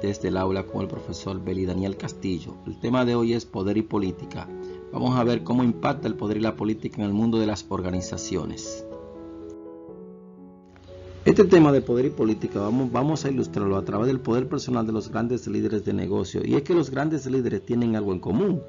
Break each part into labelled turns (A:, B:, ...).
A: desde el aula con el profesor Beli Daniel Castillo. El tema de hoy es poder y política. Vamos a ver cómo impacta el poder y la política en el mundo de las organizaciones. Este tema de poder y política vamos a ilustrarlo a través del poder personal de los grandes líderes de negocio. Y es que los grandes líderes tienen algo en común.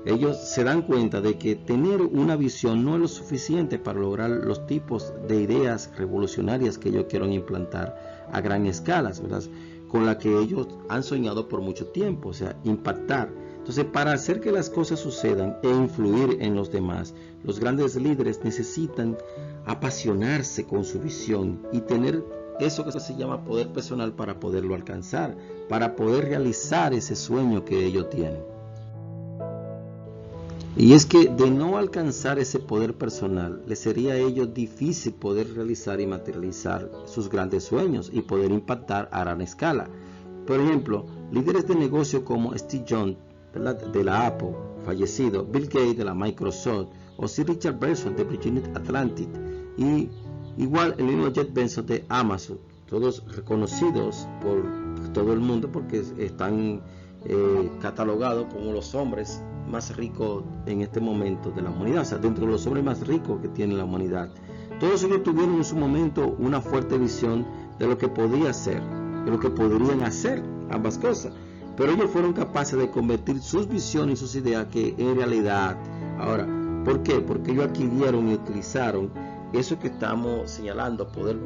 A: Ellos se dan cuenta de que tener una visión no es lo suficiente para lograr los tipos de ideas revolucionarias que ellos quieren implantar a gran escala, ¿verdad? Con la que ellos han soñado por mucho tiempo, o sea, impactar. Entonces, para hacer que las cosas sucedan e influir en los demás, los grandes líderes necesitan apasionarse con su visión y tener eso que se llama poder personal para poderlo alcanzar, para poder realizar ese sueño que ellos tienen. Y es que de no alcanzar ese poder personal, les sería a ellos difícil poder realizar y materializar sus grandes sueños y poder impactar a gran escala. Por ejemplo, líderes de negocio como Steve Jobs, ¿verdad?, de la Apple, fallecido, Bill Gates de la Microsoft, o Sir Richard Branson de Virgin Atlantic, y igual el mismo Jeff Bezos de Amazon, todos reconocidos por todo el mundo porque están catalogados como los hombres más ricos en este momento de la humanidad, o sea, dentro de los hombres más ricos que tiene la humanidad. Todos ellos tuvieron en su momento una fuerte visión de lo que podía ser, de lo que podrían hacer, ambas cosas, pero ellos fueron capaces de convertir sus visiones y sus ideas que en realidad. Ahora, ¿por qué? Porque ellos adquirieron y utilizaron eso que estamos señalando, poder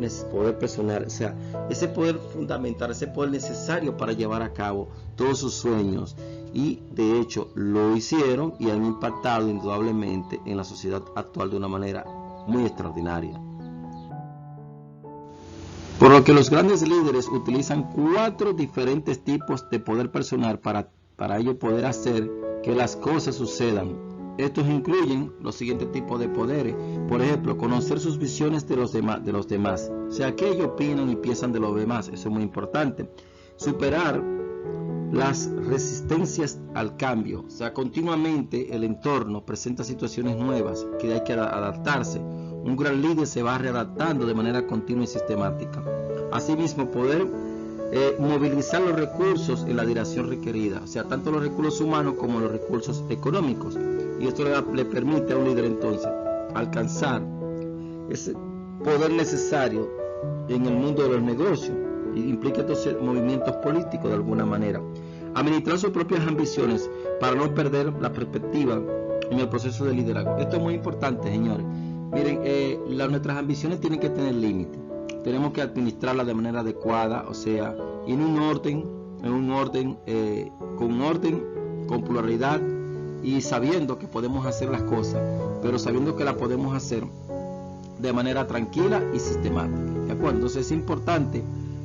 A: personal, o sea, ese poder fundamental, ese poder necesario para llevar a cabo todos sus sueños, y de hecho lo hicieron y han impactado indudablemente en la sociedad actual de una manera muy extraordinaria. Por lo que los grandes líderes utilizan 4 diferentes tipos de poder personal para ello poder hacer que las cosas sucedan. Estos incluyen los siguientes tipos de poderes. Por ejemplo, conocer sus visiones de los demás. O sea, qué ellos opinan y piensan de los demás. Eso es muy importante. Superar las resistencias al cambio. O sea, continuamente el entorno presenta situaciones nuevas que hay que adaptarse. Un gran líder se va readaptando de manera continua y sistemática. Asimismo, poder movilizar los recursos en la dirección requerida. O sea, tanto los recursos humanos como los recursos económicos. Y esto le permite a un líder entonces alcanzar ese poder necesario en el mundo de los negocios, y implica entonces movimientos políticos de alguna manera. Administrar sus propias ambiciones para no perder la perspectiva en el proceso de liderazgo. Esto es muy importante, señores. Miren, nuestras ambiciones tienen que tener límite. Tenemos que administrarlas de manera adecuada, o sea, con orden, con pluralidad, y sabiendo que podemos hacer las cosas, pero sabiendo que las podemos hacer de manera tranquila y sistemática, ¿de acuerdo? Entonces es importante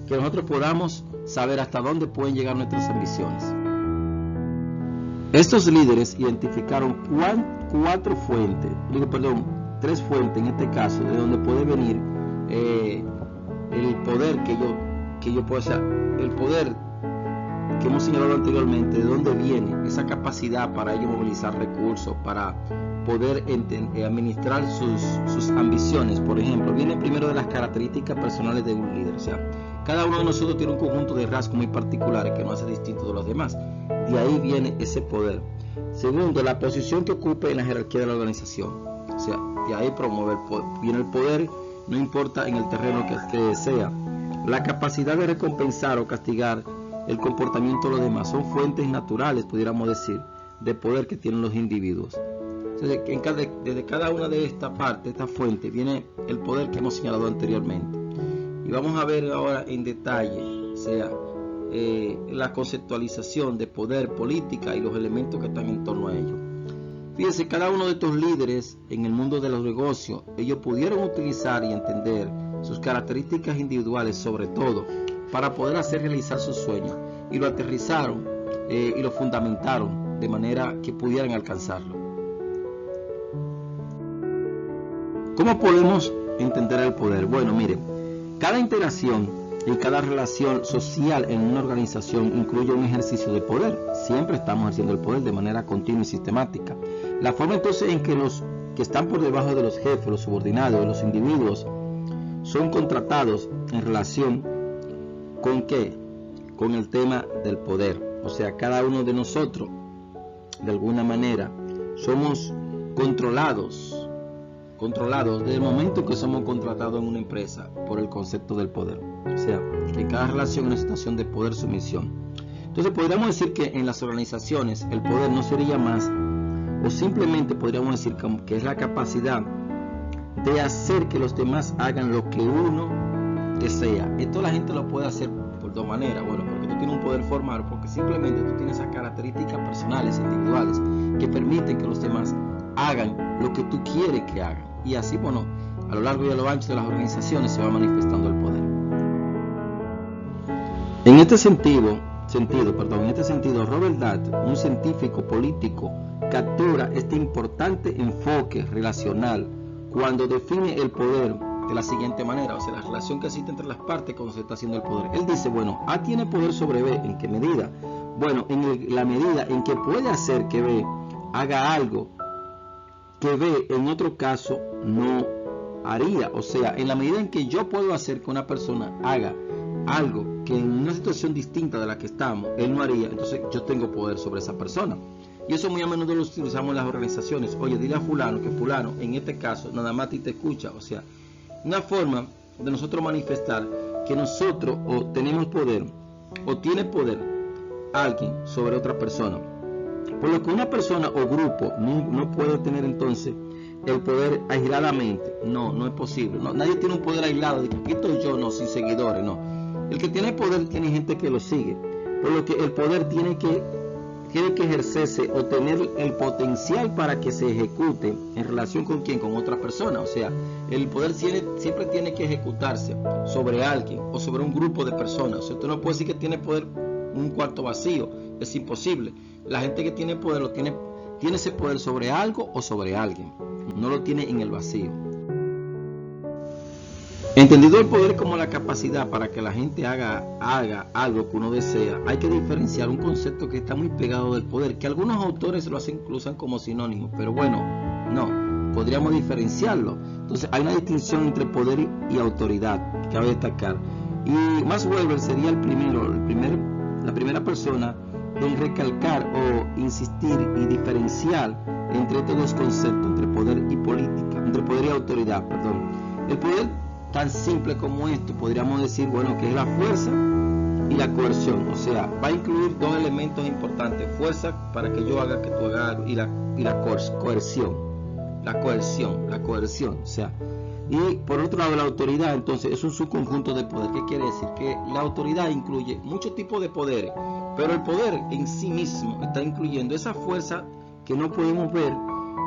A: que nosotros podamos saber hasta dónde pueden llegar nuestras ambiciones. Estos líderes identificaron 3 fuentes en este caso, de donde puede venir el poder que yo puedo hacer, el poder que hemos señalado anteriormente, de dónde viene esa capacidad para ellos movilizar recursos, para poder administrar sus ambiciones. Por ejemplo, viene primero de las características personales de un líder. O sea, cada uno de nosotros tiene un conjunto de rasgos muy particulares que nos hace distinto de los demás. De ahí viene ese poder. Segundo, la posición que ocupe en la jerarquía de la organización. O sea, de ahí viene el poder, no importa en el terreno que sea. La capacidad de recompensar o castigar el comportamiento de los demás son fuentes naturales, pudiéramos decir, de poder que tienen los individuos. Entonces, desde cada una de estas partes, esta fuente, viene el poder que hemos señalado anteriormente. Y vamos a ver ahora en detalle, o sea, la conceptualización de poder, política y los elementos que están en torno a ello. Fíjense, cada uno de estos líderes en el mundo de los negocios, ellos pudieron utilizar y entender sus características individuales, sobre todo, para poder hacer realizar sus sueños, y lo aterrizaron y lo fundamentaron de manera que pudieran alcanzarlo. ¿Cómo podemos entender el poder? Bueno, miren, cada interacción y cada relación social en una organización incluye un ejercicio de poder. Siempre estamos ejerciendo el poder de manera continua y sistemática. La forma entonces en que los que están por debajo de los jefes, los subordinados, de los individuos, son contratados en relación con ¿qué? con el tema del poder. O sea, cada uno de nosotros, de alguna manera, somos controlados desde el momento que somos contratados en una empresa por el concepto del poder. O sea, que cada relación es una situación de poder-sumisión. Entonces podríamos decir que en las organizaciones el poder no sería más, o simplemente podríamos decir que es la capacidad de hacer que los demás hagan lo que uno desea. Esto la gente lo puede hacer por dos maneras. Bueno, porque tú tienes un poder formal, porque simplemente tú tienes esas características personales, individuales, que permiten que los demás hagan lo que tú quieres que hagan. Y así, bueno, a lo largo y a lo ancho de las organizaciones se va manifestando el poder. En este sentido, Robert Datt, un científico político, captura este importante enfoque relacional cuando define el poder de la siguiente manera, o sea, la relación que existe entre las partes cuando se está haciendo el poder. Él dice, bueno, A tiene poder sobre B, ¿en qué medida? Bueno, en la medida en que puede hacer que B haga algo que B en otro caso no haría. O sea, en la medida en que yo puedo hacer que una persona haga algo que en una situación distinta de la que estamos, él no haría, entonces yo tengo poder sobre esa persona. Y eso muy a menudo lo utilizamos en las organizaciones. Oye, dile a fulano que fulano, en este caso, nada más a ti te escucha. O sea, una forma de nosotros manifestar que nosotros o tenemos poder o tiene poder alguien sobre otra persona. Por lo que una persona o grupo no puede tener entonces el poder aisladamente. No es posible. No, nadie tiene un poder aislado. De que aquí estoy yo, no, sin seguidores, no. El que tiene poder tiene gente que lo sigue. Por lo que el poder tiene que ejercerse o tener el potencial para que se ejecute en relación con quién, con otra persona. O sea, el poder siempre tiene que ejecutarse sobre alguien o sobre un grupo de personas. O sea, tú no puedes decir que tiene poder un cuarto vacío, es imposible. La gente que tiene poder tiene ese poder sobre algo o sobre alguien, no lo tiene en el vacío. Entendido el poder como la capacidad para que la gente haga algo que uno desea, hay que diferenciar un concepto que está muy pegado del poder, que algunos autores lo usan como sinónimo, pero bueno, no, podríamos diferenciarlo. Entonces hay una distinción entre poder y autoridad que cabe destacar. Y Max Weber sería la primera persona en recalcar o insistir y diferenciar entre estos dos conceptos, entre poder y política, entre poder y autoridad, perdón. El poder, tan simple como esto, podríamos decir, bueno, que es la fuerza y la coerción. O sea, va a incluir dos elementos importantes: fuerza para que yo haga que tú hagas, y la coerción. La coerción. O sea, y por otro lado, la autoridad, entonces, es un subconjunto de poder. ¿Qué quiere decir? Que la autoridad incluye muchos tipos de poderes, pero el poder en sí mismo está incluyendo esa fuerza que no podemos ver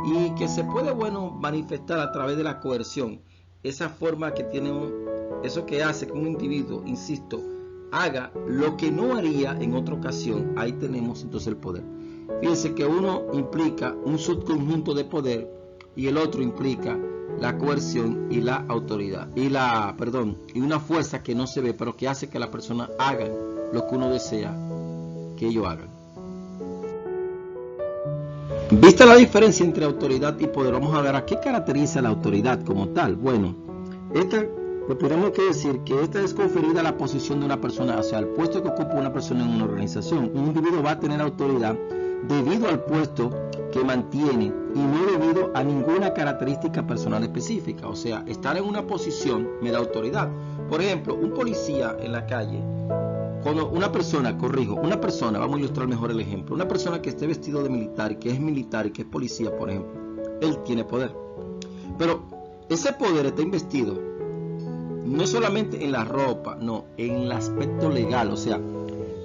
A: y que se puede, bueno, manifestar a través de la coerción. Esa forma que tiene eso que hace que un individuo, insisto, haga lo que no haría en otra ocasión. Ahí tenemos entonces el poder. Fíjense que uno implica un subconjunto de poder y el otro implica la coerción y la autoridad y una fuerza que no se ve, pero que hace que la persona haga lo que uno desea que ellos hagan. Vista la diferencia entre autoridad y poder, vamos a ver a qué caracteriza la autoridad como tal. Bueno, podríamos decir que esta es conferida a la posición de una persona, o sea, al puesto que ocupa una persona en una organización. Un individuo va a tener autoridad debido al puesto que mantiene y no debido a ninguna característica personal específica. O sea, estar en una posición me da autoridad. Por ejemplo, un policía en la calle, cuando una persona, vamos a ilustrar mejor el ejemplo, una persona que esté vestido de militar, que es militar y que es policía, por ejemplo, él tiene poder. Pero ese poder está investido no solamente en la ropa, no, en el aspecto legal, o sea,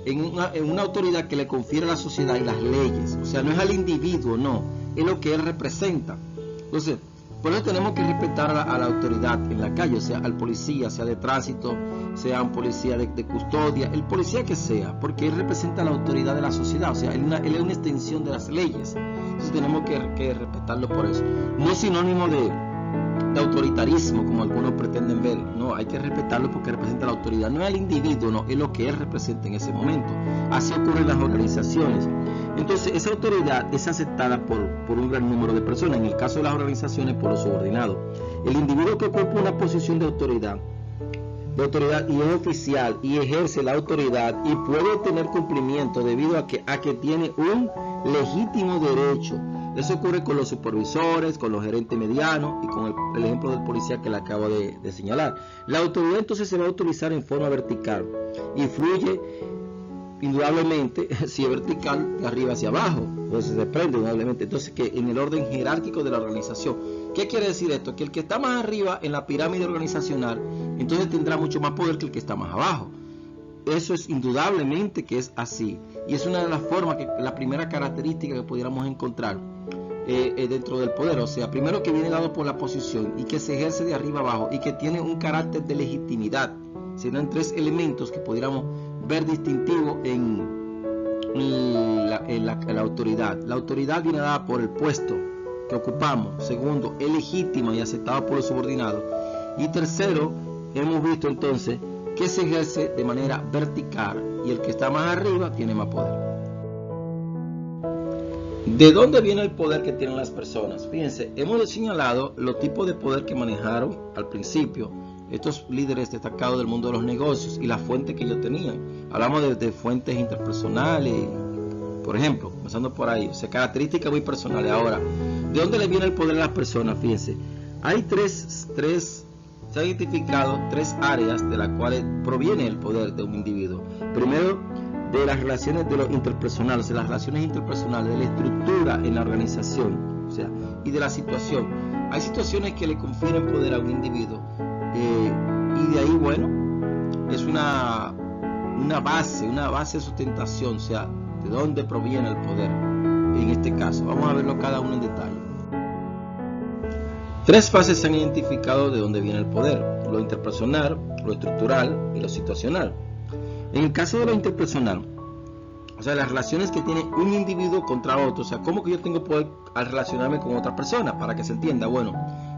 A: en una autoridad que le confiere a la sociedad y las leyes. O sea, no es al individuo, no, es lo que él representa. Entonces, por eso tenemos que respetar a la autoridad en la calle, o sea, al policía, sea de tránsito, sea un policía de custodia, el policía que sea, porque él representa la autoridad de la sociedad, o sea, él es una extensión de las leyes. Entonces tenemos que respetarlo por eso. No es sinónimo de autoritarismo, como algunos pretenden ver. No, hay que respetarlo porque representa la autoridad. No es el individuo, no, es lo que él representa en ese momento. Así ocurre en las organizaciones. Entonces, esa autoridad es aceptada por un gran número de personas. En el caso de las organizaciones, por los subordinados. El individuo que ocupa una posición de autoridad de autoridad y es oficial y ejerce la autoridad y puede tener cumplimiento debido a que tiene un legítimo derecho. Eso ocurre con los supervisores, con los gerentes medianos y con el ejemplo del policía que le acabo de señalar. La autoridad entonces se va a utilizar en forma vertical y fluye indudablemente, si es vertical, de arriba hacia abajo, entonces se desprende indudablemente, entonces que en el orden jerárquico de la organización. ¿Qué quiere decir esto? Que el que está más arriba en la pirámide organizacional, entonces tendrá mucho más poder que el que está más abajo. Eso es indudablemente que es así, y es una de las formas, la primera característica que pudiéramos encontrar dentro del poder, o sea, primero que viene dado por la posición y que se ejerce de arriba abajo y que tiene un carácter de legitimidad. Serán tres elementos que pudiéramos ver distintivo en la autoridad. La autoridad viene dada por el puesto que ocupamos. Segundo, es legítima y aceptada por los subordinados. Y tercero, hemos visto entonces que se ejerce de manera vertical y el que está más arriba tiene más poder. ¿De dónde viene el poder que tienen las personas? Fíjense, hemos señalado los tipos de poder que manejaron al principio estos líderes destacados del mundo de los negocios y la fuente que ellos tenían. Hablamos de fuentes interpersonales, por ejemplo, comenzando por ahí, o sea, características muy personales. Ahora, ¿de dónde le viene el poder a las personas? Fíjense, hay se han identificado tres áreas de las cuales proviene el poder de un individuo. Primero, de las relaciones de los interpersonales, de las relaciones interpersonales, de la estructura en la organización, o sea, y de la situación. Hay situaciones que le confieren poder a un individuo y de ahí, bueno, es una base de sustentación, o sea, de dónde proviene el poder en este caso. Vamos a verlo cada uno en detalle. Tres fases se han identificado de dónde viene el poder: lo interpersonal, lo estructural y lo situacional. En el caso de lo interpersonal, o sea, las relaciones que tiene un individuo contra otro, o sea, ¿cómo que yo tengo poder al relacionarme con otra persona? Para que se entienda, bueno,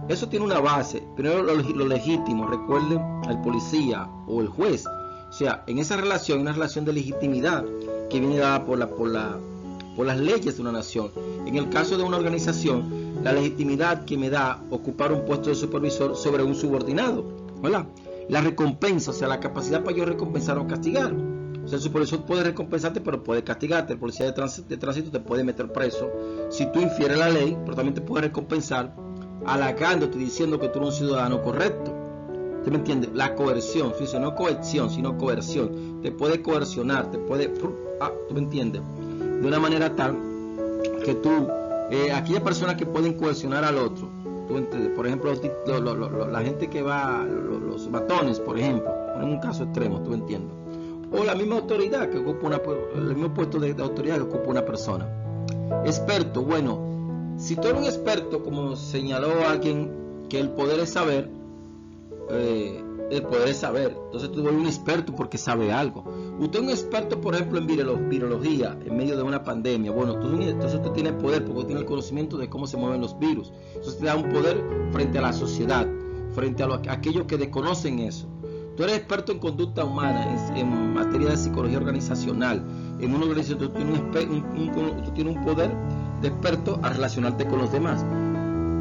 A: eso tiene una base. Primero, lo legítimo, recuerden, el policía o el juez. O sea, en esa relación, una relación de legitimidad que viene dada por las leyes de una nación. En el caso de una organización, la legitimidad que me da ocupar un puesto de supervisor sobre un subordinado, ¿verdad? La recompensa, o sea, la capacidad para yo recompensar o castigar. O sea, el supervisor puede recompensarte, pero puede castigarte. El policía de tránsito te puede meter preso si tú infieres la ley, pero también te puede recompensar halagándote, diciendo que tú eres un ciudadano correcto. ¿Usted me entiende? La coerción, fíjese, no coerción, sino coerción. Te puede coercionar, te puede... ¿tú me entiendes? De una manera tal que tú, aquella persona que pueden coercionar al otro, ¿tú entiendes? Por ejemplo, la gente que va, los matones, por ejemplo, en un caso extremo, ¿tú me entiendes? O la misma autoridad que ocupa el mismo puesto de autoridad que ocupa una persona. Experto, bueno, si tú eres un experto, como señaló alguien, que el poder es saber, entonces tú eres un experto porque sabe algo. Usted es un experto, por ejemplo, en virología, en medio de una pandemia. Bueno, entonces tú tienes poder porque tienes el conocimiento de cómo se mueven los virus. Entonces te da un poder frente a la sociedad, frente a aquellos que desconocen eso. Tú eres experto en conducta humana, en materia de psicología organizacional. En una organización tú tienes un poder de experto a relacionarte con los demás.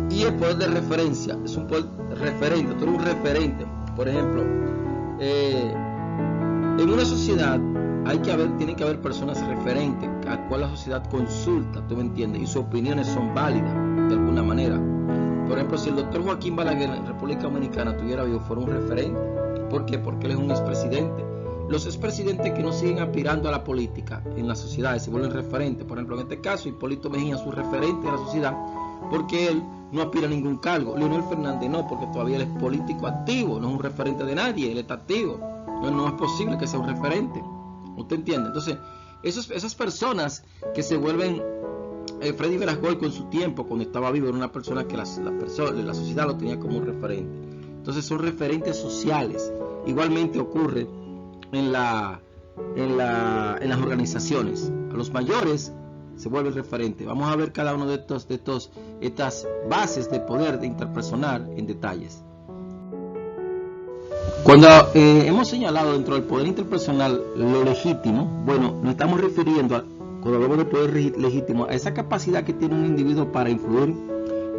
A: Y el poder de referencia es un poder referente. Tú eres un referente. Por ejemplo, en una sociedad tiene que haber personas referentes a cual la sociedad consulta, ¿tú me entiendes? Y sus opiniones son válidas de alguna manera. Por ejemplo, si el doctor Joaquín Balaguer en República Dominicana estuviera vivo, fuera un referente. ¿Por qué? Porque él es un expresidente. Los expresidentes que no siguen aspirando a la política en las sociedades se vuelven referentes. Por ejemplo, en este caso, Hipólito Mejía es un referente a la sociedad porque él no aspira a ningún cargo. Leonel Fernández no, porque todavía él es político activo, no es un referente de nadie, él está activo. No es posible que sea un referente. ¿Usted entiende? Entonces, esas personas que se vuelven... Freddy Verascoy, en su tiempo, cuando estaba vivo, era una persona que la sociedad lo tenía como un referente. Entonces son referentes sociales. Igualmente ocurre en las organizaciones. A los mayores se vuelve referente. Vamos a ver cada uno de estas bases de poder de interpersonal en detalles. Cuando hemos señalado dentro del poder interpersonal lo legítimo, bueno, nos estamos refiriendo cuando hablamos de poder legítimo, a esa capacidad que tiene un individuo para influir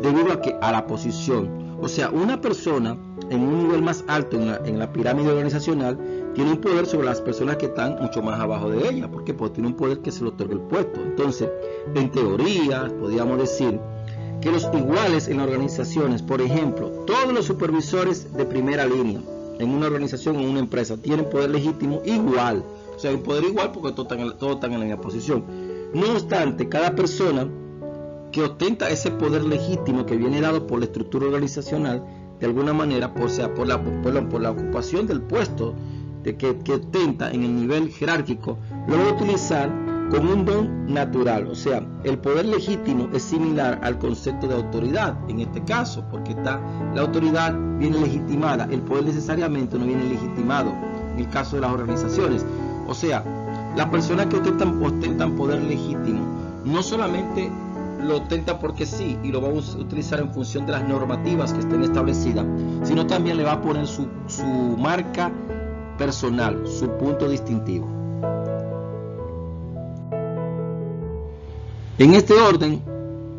A: debido a la posición O sea, una persona en un nivel más alto en la pirámide organizacional tiene un poder sobre las personas que están mucho más abajo de ella. ¿Por qué? Porque tiene un poder que se le otorga el puesto. Entonces, en teoría, podríamos decir que los iguales en las organizaciones, por ejemplo, todos los supervisores de primera línea en una organización o en una empresa tienen poder legítimo igual. O sea, un poder igual porque todos están en la misma posición. No obstante, cada persona que ostenta ese poder legítimo que viene dado por la estructura organizacional, de alguna manera, por la ocupación del puesto que ostenta en el nivel jerárquico, lo va a utilizar como un don natural. O sea, el poder legítimo es similar al concepto de autoridad en este caso, porque la autoridad viene legitimada, el poder necesariamente no viene legitimado en el caso de las organizaciones. O sea, las personas que ostentan poder legítimo no solamente lo ostenta porque sí y lo va a utilizar en función de las normativas que estén establecidas, sino también le va a poner su marca personal, su punto distintivo. En este orden,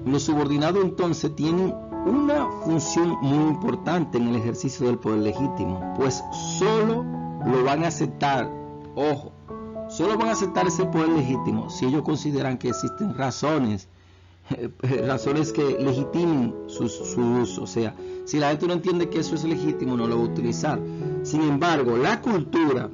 A: los subordinados entonces tienen una función muy importante en el ejercicio del poder legítimo, pues solo lo van a aceptar, ojo, solo van a aceptar ese poder legítimo si ellos consideran que existen razones que legitimen su uso. O sea, si la gente no entiende que eso es legítimo, no lo va a utilizar. Sin embargo, la cultura,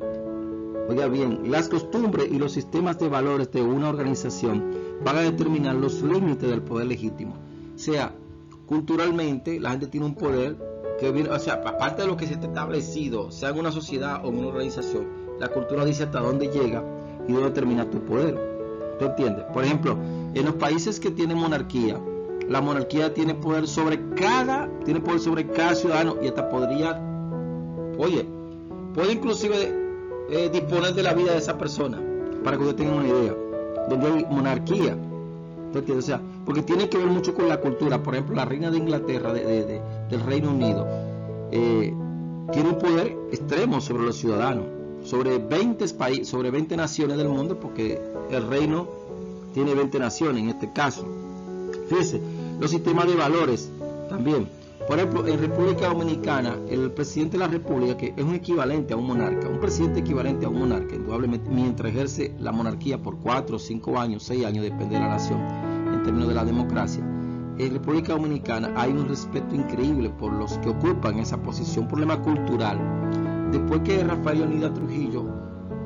A: oiga bien, las costumbres y los sistemas de valores de una organización van a determinar los límites del poder legítimo. O sea, culturalmente la gente tiene un poder que viene, o sea, aparte de lo que se está establecido, sea en una sociedad o en una organización, la cultura dice hasta dónde llega y dónde termina tu poder. ¿Tú entiendes? Por ejemplo, en los países que tienen monarquía, la monarquía tiene poder sobre cada ciudadano y hasta puede inclusive disponer de la vida de esa persona, para que ustedes tengan una idea, donde hay monarquía. ¿Tú entiendes? O sea, porque tiene que ver mucho con la cultura. Por ejemplo, la reina de Inglaterra, del Reino Unido, tiene un poder extremo sobre los ciudadanos, sobre 20 naciones del mundo, porque el reino tiene 20 naciones en este caso. Fíjense, los sistemas de valores también. Por ejemplo, en República Dominicana, el presidente de la República, que es un equivalente a un monarca, un presidente equivalente a un monarca, indudablemente, mientras ejerce la monarquía por 4, 5 años, 6 años, depende de la nación, en términos de la democracia. En República Dominicana hay un respeto increíble por los que ocupan esa posición, un problema cultural. Después que Rafael Leónidas Trujillo,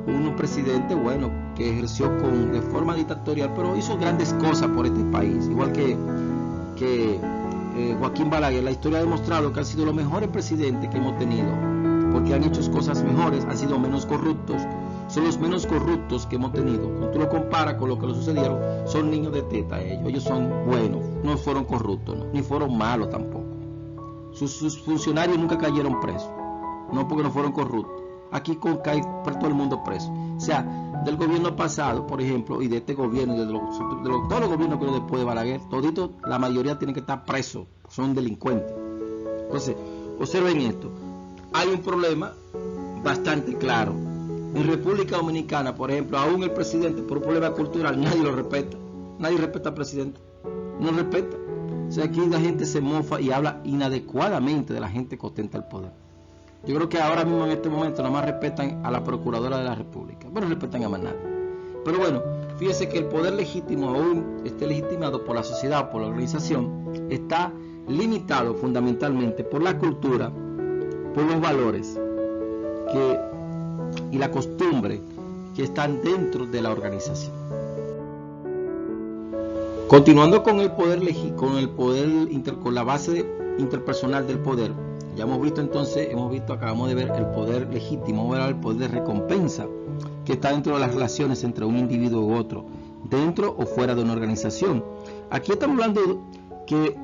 A: un presidente, bueno, que ejerció de forma dictatorial, pero hizo grandes cosas por este país, igual que Joaquín Balaguer. La historia ha demostrado que han sido los mejores presidentes que hemos tenido, porque han hecho cosas mejores, han sido menos corruptos, son los menos corruptos que hemos tenido. Cuando tú lo comparas con lo que le sucedieron, son niños de teta ellos son buenos, no fueron corruptos, ¿no? Ni fueron malos tampoco. Sus funcionarios nunca cayeron presos, no porque no fueron corruptos. Aquí cae todo el mundo preso. O sea, del gobierno pasado, por ejemplo, y de este gobierno, y de todos los gobiernos que después de Balaguer, todito, la mayoría tienen que estar presos, son delincuentes. Entonces, observen esto. Hay un problema bastante claro. En República Dominicana, por ejemplo, aún el presidente, por un problema cultural, nadie lo respeta. Nadie respeta al presidente. No respeta. O sea, aquí la gente se mofa y habla inadecuadamente de la gente que ostenta el poder. Yo creo que ahora mismo, en este momento, nada más respetan a la Procuradora de la República. Bueno, respetan a más nadie. Pero bueno, fíjese que el poder legítimo, aún esté legitimado por la sociedad o por la organización, está limitado fundamentalmente por la cultura, por los valores y la costumbre que están dentro de la organización. Continuando con el poder con la base interpersonal del poder, ya acabamos de ver el poder legítimo, vamos a ver el poder de recompensa que está dentro de las relaciones entre un individuo u otro, dentro o fuera de una organización. Aquí estamos hablando que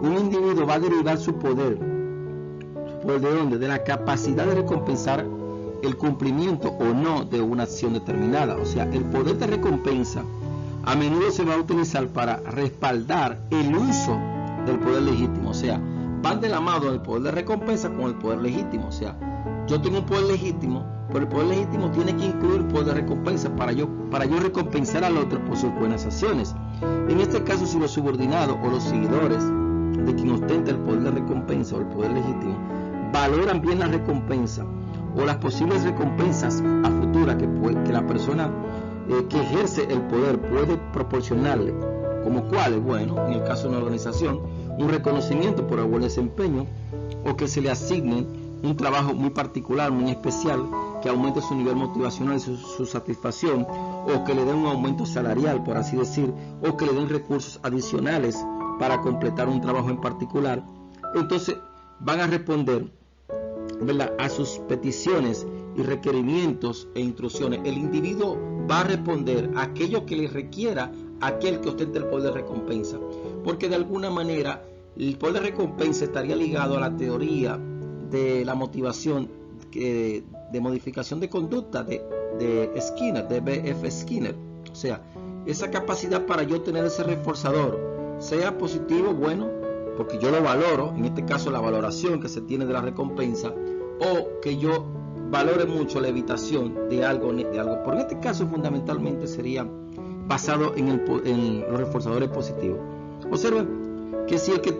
A: un individuo va a derivar su poder ¿de dónde? De la capacidad de recompensar el cumplimiento o no de una acción determinada. O sea, el poder de recompensa a menudo se va a utilizar para respaldar el uso del poder legítimo. O sea, van de la mano el poder de recompensa con el poder legítimo. O sea, yo tengo un poder legítimo, pero el poder legítimo tiene que incluir el poder de recompensa para yo recompensar al otro por sus buenas acciones. En este caso, si los subordinados o los seguidores de quien ostenta el poder de recompensa recompensa o el poder legítimo valoran bien la recompensa o las posibles recompensas a futura que la persona que ejerce el poder puede proporcionarle, como cuáles, bueno, en el caso de una organización, un reconocimiento por el buen desempeño, o que se le asigne un trabajo muy particular, muy especial, que aumente su nivel motivacional y su satisfacción, o que le den un aumento salarial, por así decir, o que le den recursos adicionales para completar un trabajo en particular. Entonces van a responder, ¿verdad?, a sus peticiones y requerimientos e instrucciones. El individuo va a responder a aquello que le requiera aquel que ostenta el poder de recompensa, porque de alguna manera el poder de recompensa estaría ligado a la teoría de la motivación de modificación de conducta de Skinner, de B.F. Skinner. O sea, esa capacidad para yo tener ese reforzador, sea positivo, bueno, porque yo lo valoro, en este caso la valoración que se tiene de la recompensa, o que yo valore mucho la evitación de algo. Por en este caso fundamentalmente sería basado en los reforzadores positivos. Observen que si el que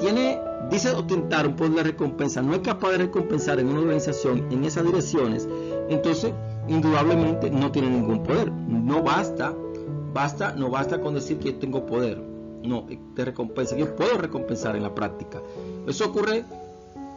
A: dice ostentar un poder de recompensa no es capaz de recompensar en una organización en esas direcciones, entonces indudablemente no tiene ningún poder. No basta con decir que yo tengo poder, no, de recompensa. Yo puedo recompensar en la práctica. Eso ocurre,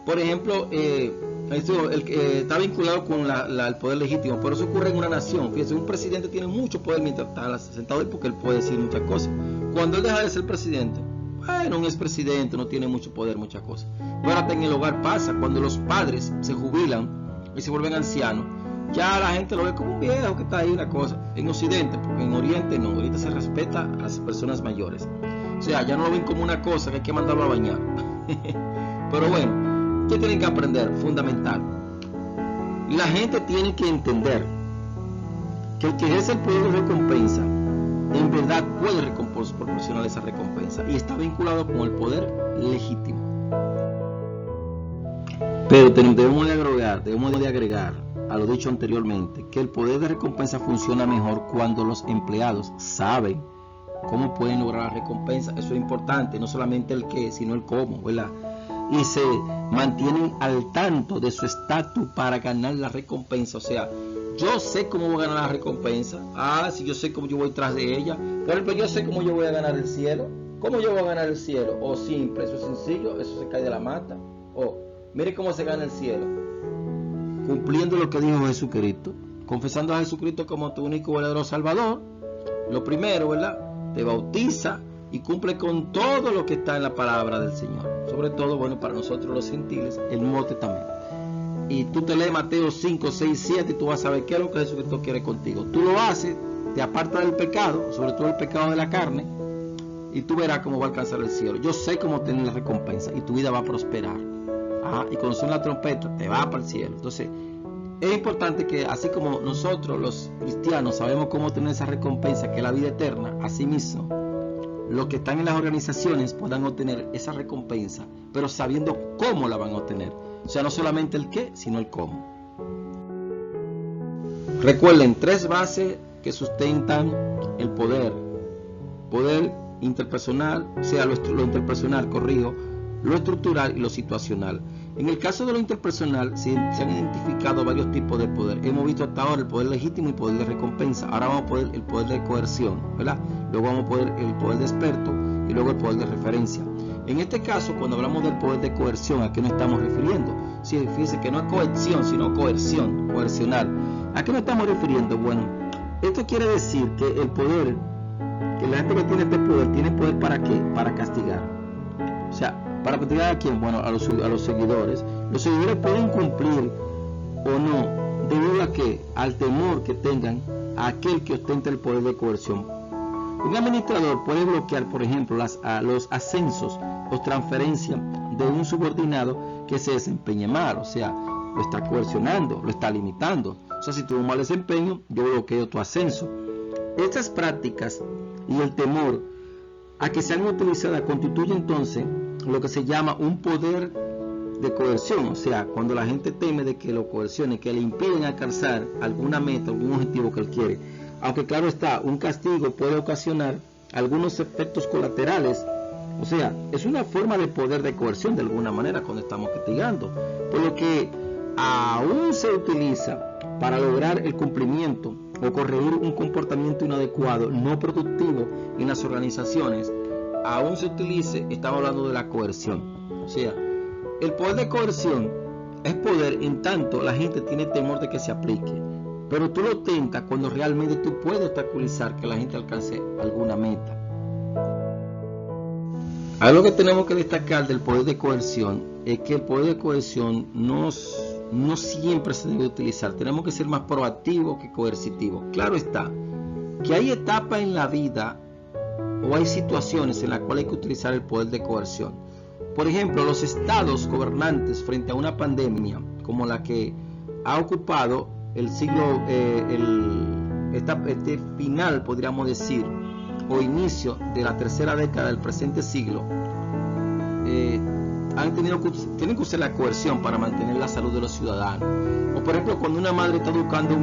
A: por ejemplo, está vinculado con el poder legítimo, pero eso ocurre en una nación. Fíjense, un presidente tiene mucho poder mientras está sentado ahí, porque él puede decir muchas cosas. Cuando él deja de ser presidente, bueno, un expresidente no tiene mucho poder, muchas cosas. Pero hasta en el hogar pasa, cuando los padres se jubilan y se vuelven ancianos, ya la gente lo ve como un viejo que está ahí, una cosa. En Occidente, porque en Oriente no, ahorita se respeta a las personas mayores. O sea, ya no lo ven como una cosa que hay que mandarlo a bañar. Pero bueno, ¿qué tienen que aprender? Fundamental. La gente tiene que entender que el que ejerce el poder de recompensa en verdad puede proporcionar esa recompensa y está vinculado con el poder legítimo. Pero debemos de agregar a lo dicho anteriormente que el poder de recompensa funciona mejor cuando los empleados saben cómo pueden lograr la recompensa. Eso es importante, no solamente el qué, sino el cómo, ¿verdad? Y se mantienen al tanto de su estatus para ganar la recompensa. O sea, yo sé cómo voy a ganar la recompensa. Si yo sé cómo yo voy tras de ella. Por ejemplo, yo sé cómo yo voy a ganar el cielo. ¿Cómo yo voy a ganar el cielo? Simple, eso es sencillo, eso se cae de la mata. Mire cómo se gana el cielo. Cumpliendo lo que dijo Jesucristo, confesando a Jesucristo como tu único verdadero Salvador. Lo primero, ¿verdad? Te bautiza y cumple con todo lo que está en la palabra del Señor. Sobre todo, bueno, para nosotros los gentiles, el Nuevo Testamento. Y tú te lees Mateo 5, 6, 7 y tú vas a saber qué es lo que Jesucristo quiere contigo. Tú lo haces, te apartas del pecado, sobre todo el pecado de la carne, y tú verás cómo va a alcanzar el cielo. Yo sé cómo tener la recompensa y tu vida va a prosperar. Y cuando suena la trompeta, te va para el cielo. Entonces, es importante que así como nosotros los cristianos sabemos cómo tener esa recompensa, que es la vida eterna, así mismo los que están en las organizaciones puedan obtener esa recompensa, pero sabiendo cómo la van a obtener. O sea, no solamente el qué, sino el cómo. Recuerden, 3 bases que sustentan el poder. Poder interpersonal, o sea, lo interpersonal, lo estructural y lo situacional. En el caso de lo interpersonal se han identificado varios tipos de poder. Hemos visto hasta ahora el poder legítimo y el poder de recompensa. Ahora vamos a poder el poder de coerción, ¿verdad? Luego vamos a poder el poder de experto y luego el poder de referencia. En este caso, cuando hablamos del poder de coerción, ¿a qué nos estamos refiriendo? Sí, fíjense que no es coerción, sino coerción, coercionar. ¿A qué nos estamos refiriendo? Bueno, esto quiere decir que el poder, que la gente que tiene este poder, tiene poder ¿para qué? Para castigar. O sea, ¿para castigar a quién? Bueno, a los seguidores. Los seguidores pueden cumplir o no, debido a qué? Al temor que tengan a aquel que ostenta el poder de coerción. Un administrador puede bloquear, por ejemplo, los ascensos o transferencias de un subordinado que se desempeñe mal. O sea, lo está coercionando, lo está limitando. O sea, si tuvo un mal desempeño, yo bloqueo tu ascenso. Estas prácticas y el temor a que sean utilizadas constituye entonces lo que se llama un poder de coerción. O sea, cuando la gente teme de que lo coercione, que le impiden alcanzar alguna meta, algún objetivo que él quiere. Aunque claro está, un castigo puede ocasionar algunos efectos colaterales O sea, es una forma de poder de coerción de alguna manera cuando estamos castigando. Por lo que aún se utiliza para lograr el cumplimiento o corregir un comportamiento inadecuado, no productivo en las organizaciones, aún se utilice, estamos hablando de la coerción. O sea, el poder de coerción es poder en tanto la gente tiene temor de que se aplique, pero tú lo tentas cuando realmente tú puedes obstaculizar que la gente alcance alguna meta. Algo que tenemos que destacar del poder de coerción es que el poder de coerción no siempre se debe utilizar. Tenemos que ser más proactivos que coercitivos. Claro está que hay etapas en la vida o hay situaciones en las cuales hay que utilizar el poder de coerción. Por ejemplo, los estados gobernantes frente a una pandemia como la que ha ocupado el siglo, este final, podríamos decir, o inicio de la tercera década del presente siglo, tienen que usar la coerción para mantener la salud de los ciudadanos. O por ejemplo, cuando una madre está educando a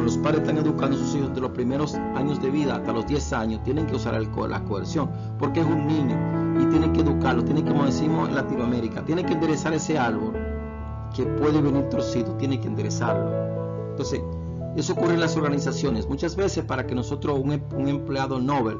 A: los padres están educando a sus hijos de los primeros años de vida hasta los 10 años, tienen que usar la coerción, porque es un niño y tienen que educarlo, tienen que, como decimos en Latinoamérica, tienen que enderezar ese árbol que puede venir torcido, tienen que enderezarlo. Entonces, eso ocurre en las organizaciones. Muchas veces para que nosotros, un empleado Nobel,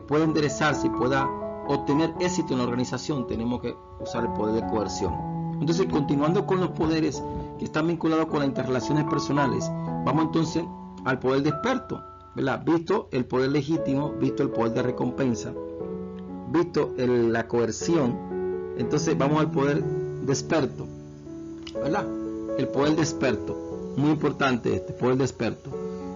A: pueda enderezarse y pueda obtener éxito en la organización, tenemos que usar el poder de coerción. Entonces, continuando con los poderes que están vinculados con las interrelaciones personales, vamos entonces al poder de experto, ¿verdad? Visto el poder legítimo, visto el poder de recompensa, visto la coerción, entonces vamos al poder de experto, ¿verdad? El poder de experto, muy importante este poder de experto.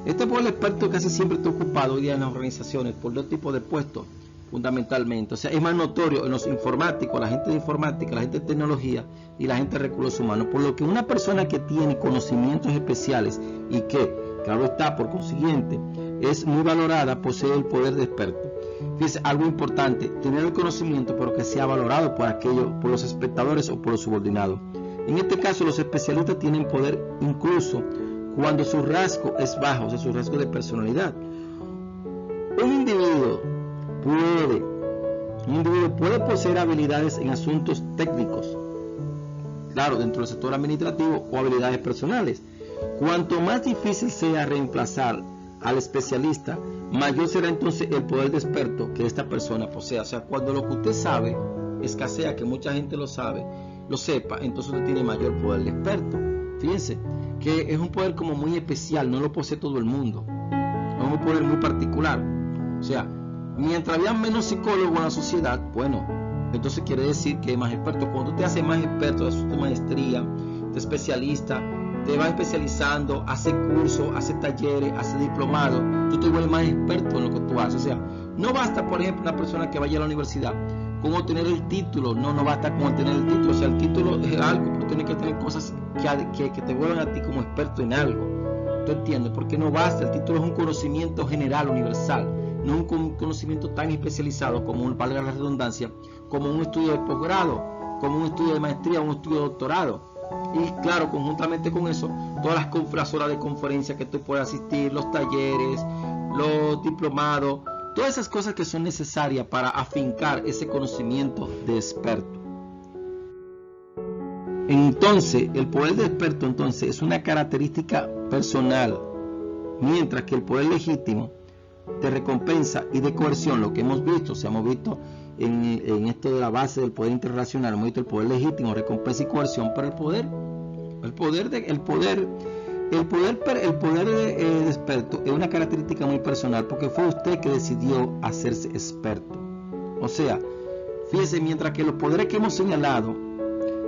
A: Este poder de experto casi siempre está ocupado hoy día en las organizaciones por dos tipos de puestos, fundamentalmente. O sea, es más notorio en los informáticos, la gente de informática, la gente de tecnología y la gente de recursos humanos. Por lo que una persona que tiene conocimientos especiales y que, claro está, por consiguiente, es muy valorada, posee el poder de experto. Fíjense, algo importante, tener el conocimiento, pero que sea valorado por los espectadores o por los subordinados. En este caso, los especialistas tienen poder incluso cuando su rasgo es bajo, o sea, su rasgo de personalidad. Un individuo puede poseer habilidades en asuntos técnicos, claro, dentro del sector administrativo, o habilidades personales. Cuanto más difícil sea reemplazar al especialista, mayor será entonces el poder de experto que esta persona posea. O sea, cuando lo que usted sabe escasea, que mucha gente lo sepa, entonces usted tiene mayor poder de experto. Fíjense que es un poder como muy especial, no lo posee todo el mundo, es un poder muy particular. O sea, mientras había menos psicólogos en la sociedad, bueno, entonces quiere decir que hay más expertos. Cuando tú te haces más experto, haces tu maestría, te especialista, te vas especializando, haces cursos, haces talleres, haces diplomados, tú te vuelves más experto en lo que tú haces. O sea, no basta, por ejemplo, una persona que vaya a la universidad con obtener el título, no basta con obtener el título. O sea, el título es algo, pero tienes que tener cosas que te vuelvan a ti como experto en algo. ¿Tú entiendes? Porque no basta, el título es un conocimiento general, universal, no un conocimiento tan especializado como, valga la redundancia, como un estudio de posgrado, como un estudio de maestría, un estudio de doctorado. Y claro, conjuntamente con eso, todas las horas de conferencia que tú puedes asistir, los talleres, los diplomados, todas esas cosas que son necesarias para afincar ese conocimiento de experto. Entonces, el poder de experto es una característica personal, mientras que el poder legítimo de recompensa y de coerción, lo que hemos visto, hemos visto en esto de la base del poder interrelacional, hemos visto el poder legítimo, recompensa y coerción, pero el poder de experto es una característica muy personal, porque fue usted que decidió hacerse experto. O sea, fíjese, mientras que los poderes que hemos señalado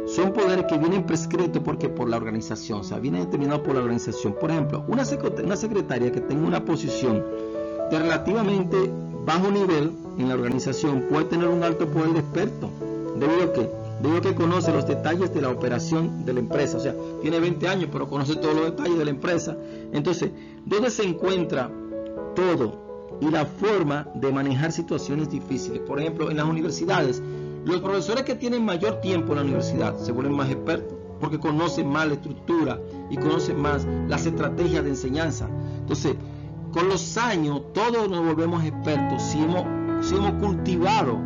A: son poderes que vienen prescritos por la organización, o sea, vienen determinados por la organización. Por ejemplo, una secretaria que tenga una posición de relativamente bajo nivel en la organización puede tener un alto poder de experto, debido a que conoce los detalles de la operación de la empresa. O sea, tiene 20 años, pero conoce todos los detalles de la empresa. Entonces, ¿dónde se encuentra todo? Y la forma de manejar situaciones difíciles. Por ejemplo, en las universidades, los profesores que tienen mayor tiempo en la universidad se vuelven más expertos, porque conocen más la estructura y conocen más las estrategias de enseñanza. Entonces, con los años todos nos volvemos expertos si hemos cultivado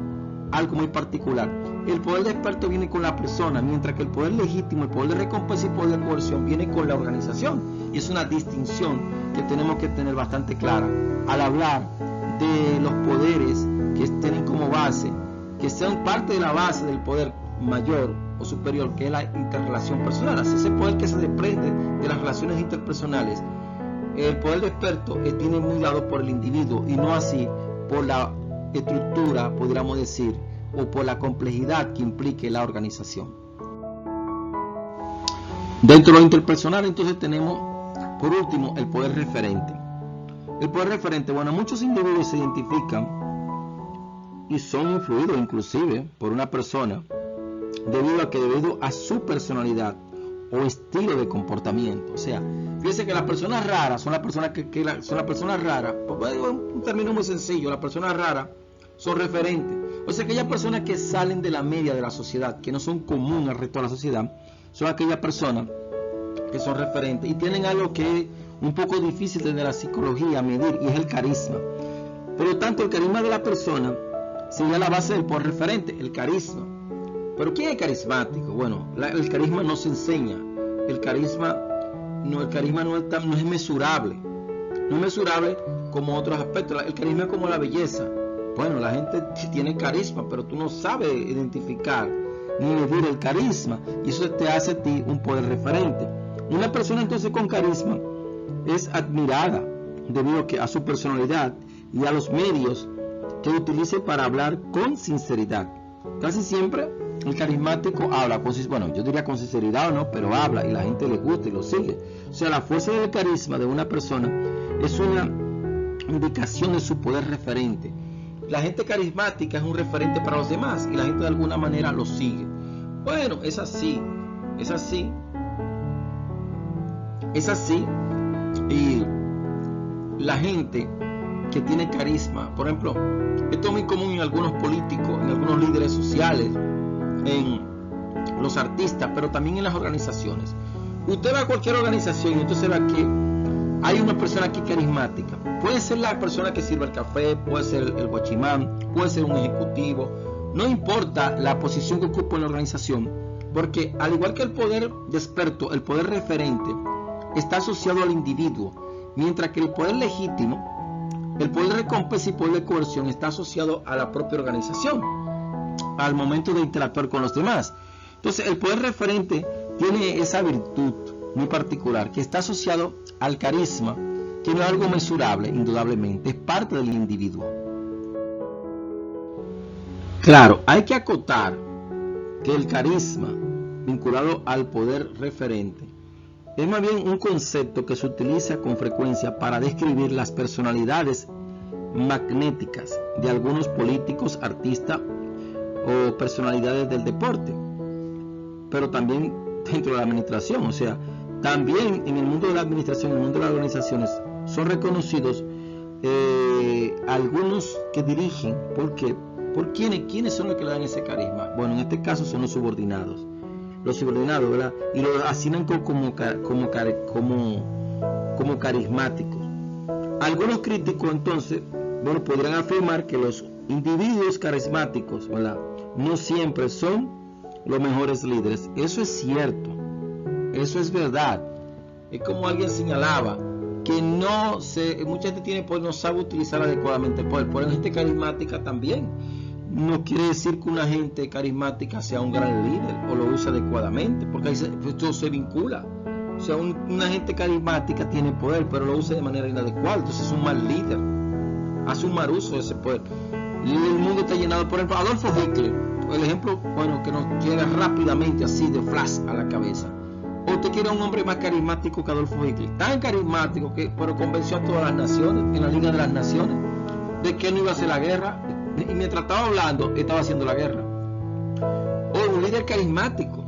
A: algo muy particular. El poder de experto viene con la persona, mientras que el poder legítimo, el poder de recompensa y poder de coerción viene con la organización. Y es una distinción que tenemos que tener bastante clara al hablar de los poderes que tienen como base, que sean parte de la base del poder mayor o superior, que es la interrelación personal. Así, ese poder que se desprende de las relaciones interpersonales. El poder de experto tiene muy dado por el individuo y no así por la estructura, podríamos decir, o por la complejidad que implique la organización. Dentro de lo interpersonal, entonces, tenemos por último el poder referente. El poder referente, bueno, muchos individuos se identifican y son influidos inclusive por una persona debido a su personalidad o estilo de comportamiento. O sea, fíjense que las personas raras son las personas son las personas raras, un término muy sencillo, las personas raras son referentes. O sea, aquellas personas que salen de la media de la sociedad, que no son comunes al resto de la sociedad, son aquellas personas que son referentes y tienen algo que es un poco difícil desde la psicología medir, y es el carisma. Por lo tanto, el carisma de la persona sería la base del poder referente, el carisma. Pero ¿quién es carismático? Bueno, el carisma no se enseña. El carisma no es mesurable. No es mesurable como otros aspectos. El carisma es como la belleza. Bueno, la gente tiene carisma, pero tú no sabes identificar ni medir el carisma. Y eso te hace a ti un poder referente. Una persona entonces con carisma es admirada debido a su personalidad y a los medios que utilice para hablar con sinceridad. Casi siempre el carismático habla con sinceridad o no, pero habla y la gente le gusta y lo sigue. O sea, la fuerza del carisma de una persona es una indicación de su poder referente. La gente carismática es un referente para los demás y la gente de alguna manera lo sigue. Bueno, es así. Y la gente que tiene carisma, por ejemplo, esto es muy común en algunos políticos, en algunos líderes sociales, en los artistas, pero también en las organizaciones. Usted va a cualquier organización y entonces ve que hay una persona aquí carismática. Puede ser la persona que sirve el café, puede ser el guachimán, puede ser un ejecutivo. No importa la posición que ocupa en la organización, porque al igual que el poder de experto, el poder referente está asociado al individuo, mientras que el poder legítimo, el poder de recompensa y poder de coerción está asociado a la propia organización al momento de interactuar con los demás. Entonces, el poder referente tiene esa virtud muy particular que está asociado al carisma, que no es algo mesurable, indudablemente, es parte del individuo. Claro, hay que acotar que el carisma vinculado al poder referente es más bien un concepto que se utiliza con frecuencia para describir las personalidades magnéticas de algunos políticos, artistas o personalidades del deporte, pero también dentro de la administración. O sea, también en el mundo de la administración, en el mundo de las organizaciones, son reconocidos algunos que dirigen. ¿Por qué? ¿Por quiénes son los que le dan ese carisma? Bueno, en este caso son los subordinados. Los subordinados, ¿verdad? Y lo asignan como carismáticos. Algunos críticos, entonces, bueno, podrían afirmar que los individuos carismáticos, ¿verdad?, no siempre son los mejores líderes. Eso es cierto, eso es verdad. Es como alguien señalaba que mucha gente tiene poder, no sabe utilizar adecuadamente el poder. Por ejemplo, gente carismática también. No quiere decir que una gente carismática sea un gran líder o lo usa adecuadamente, porque esto se vincula. O sea, una gente carismática tiene poder, pero lo usa de manera inadecuada, entonces es un mal líder, hace un mal uso de ese poder. Y el mundo está llenado, por ejemplo, Adolfo Hitler, el ejemplo, bueno, que nos llega rápidamente así de flash a la cabeza. ¿O usted quiere un hombre más carismático que Adolfo Hitler? Tan carismático pero convenció a todas las naciones, en la Liga de las Naciones, de que él no iba a hacer la guerra. Y mientras estaba hablando, estaba haciendo la guerra. O un líder carismático.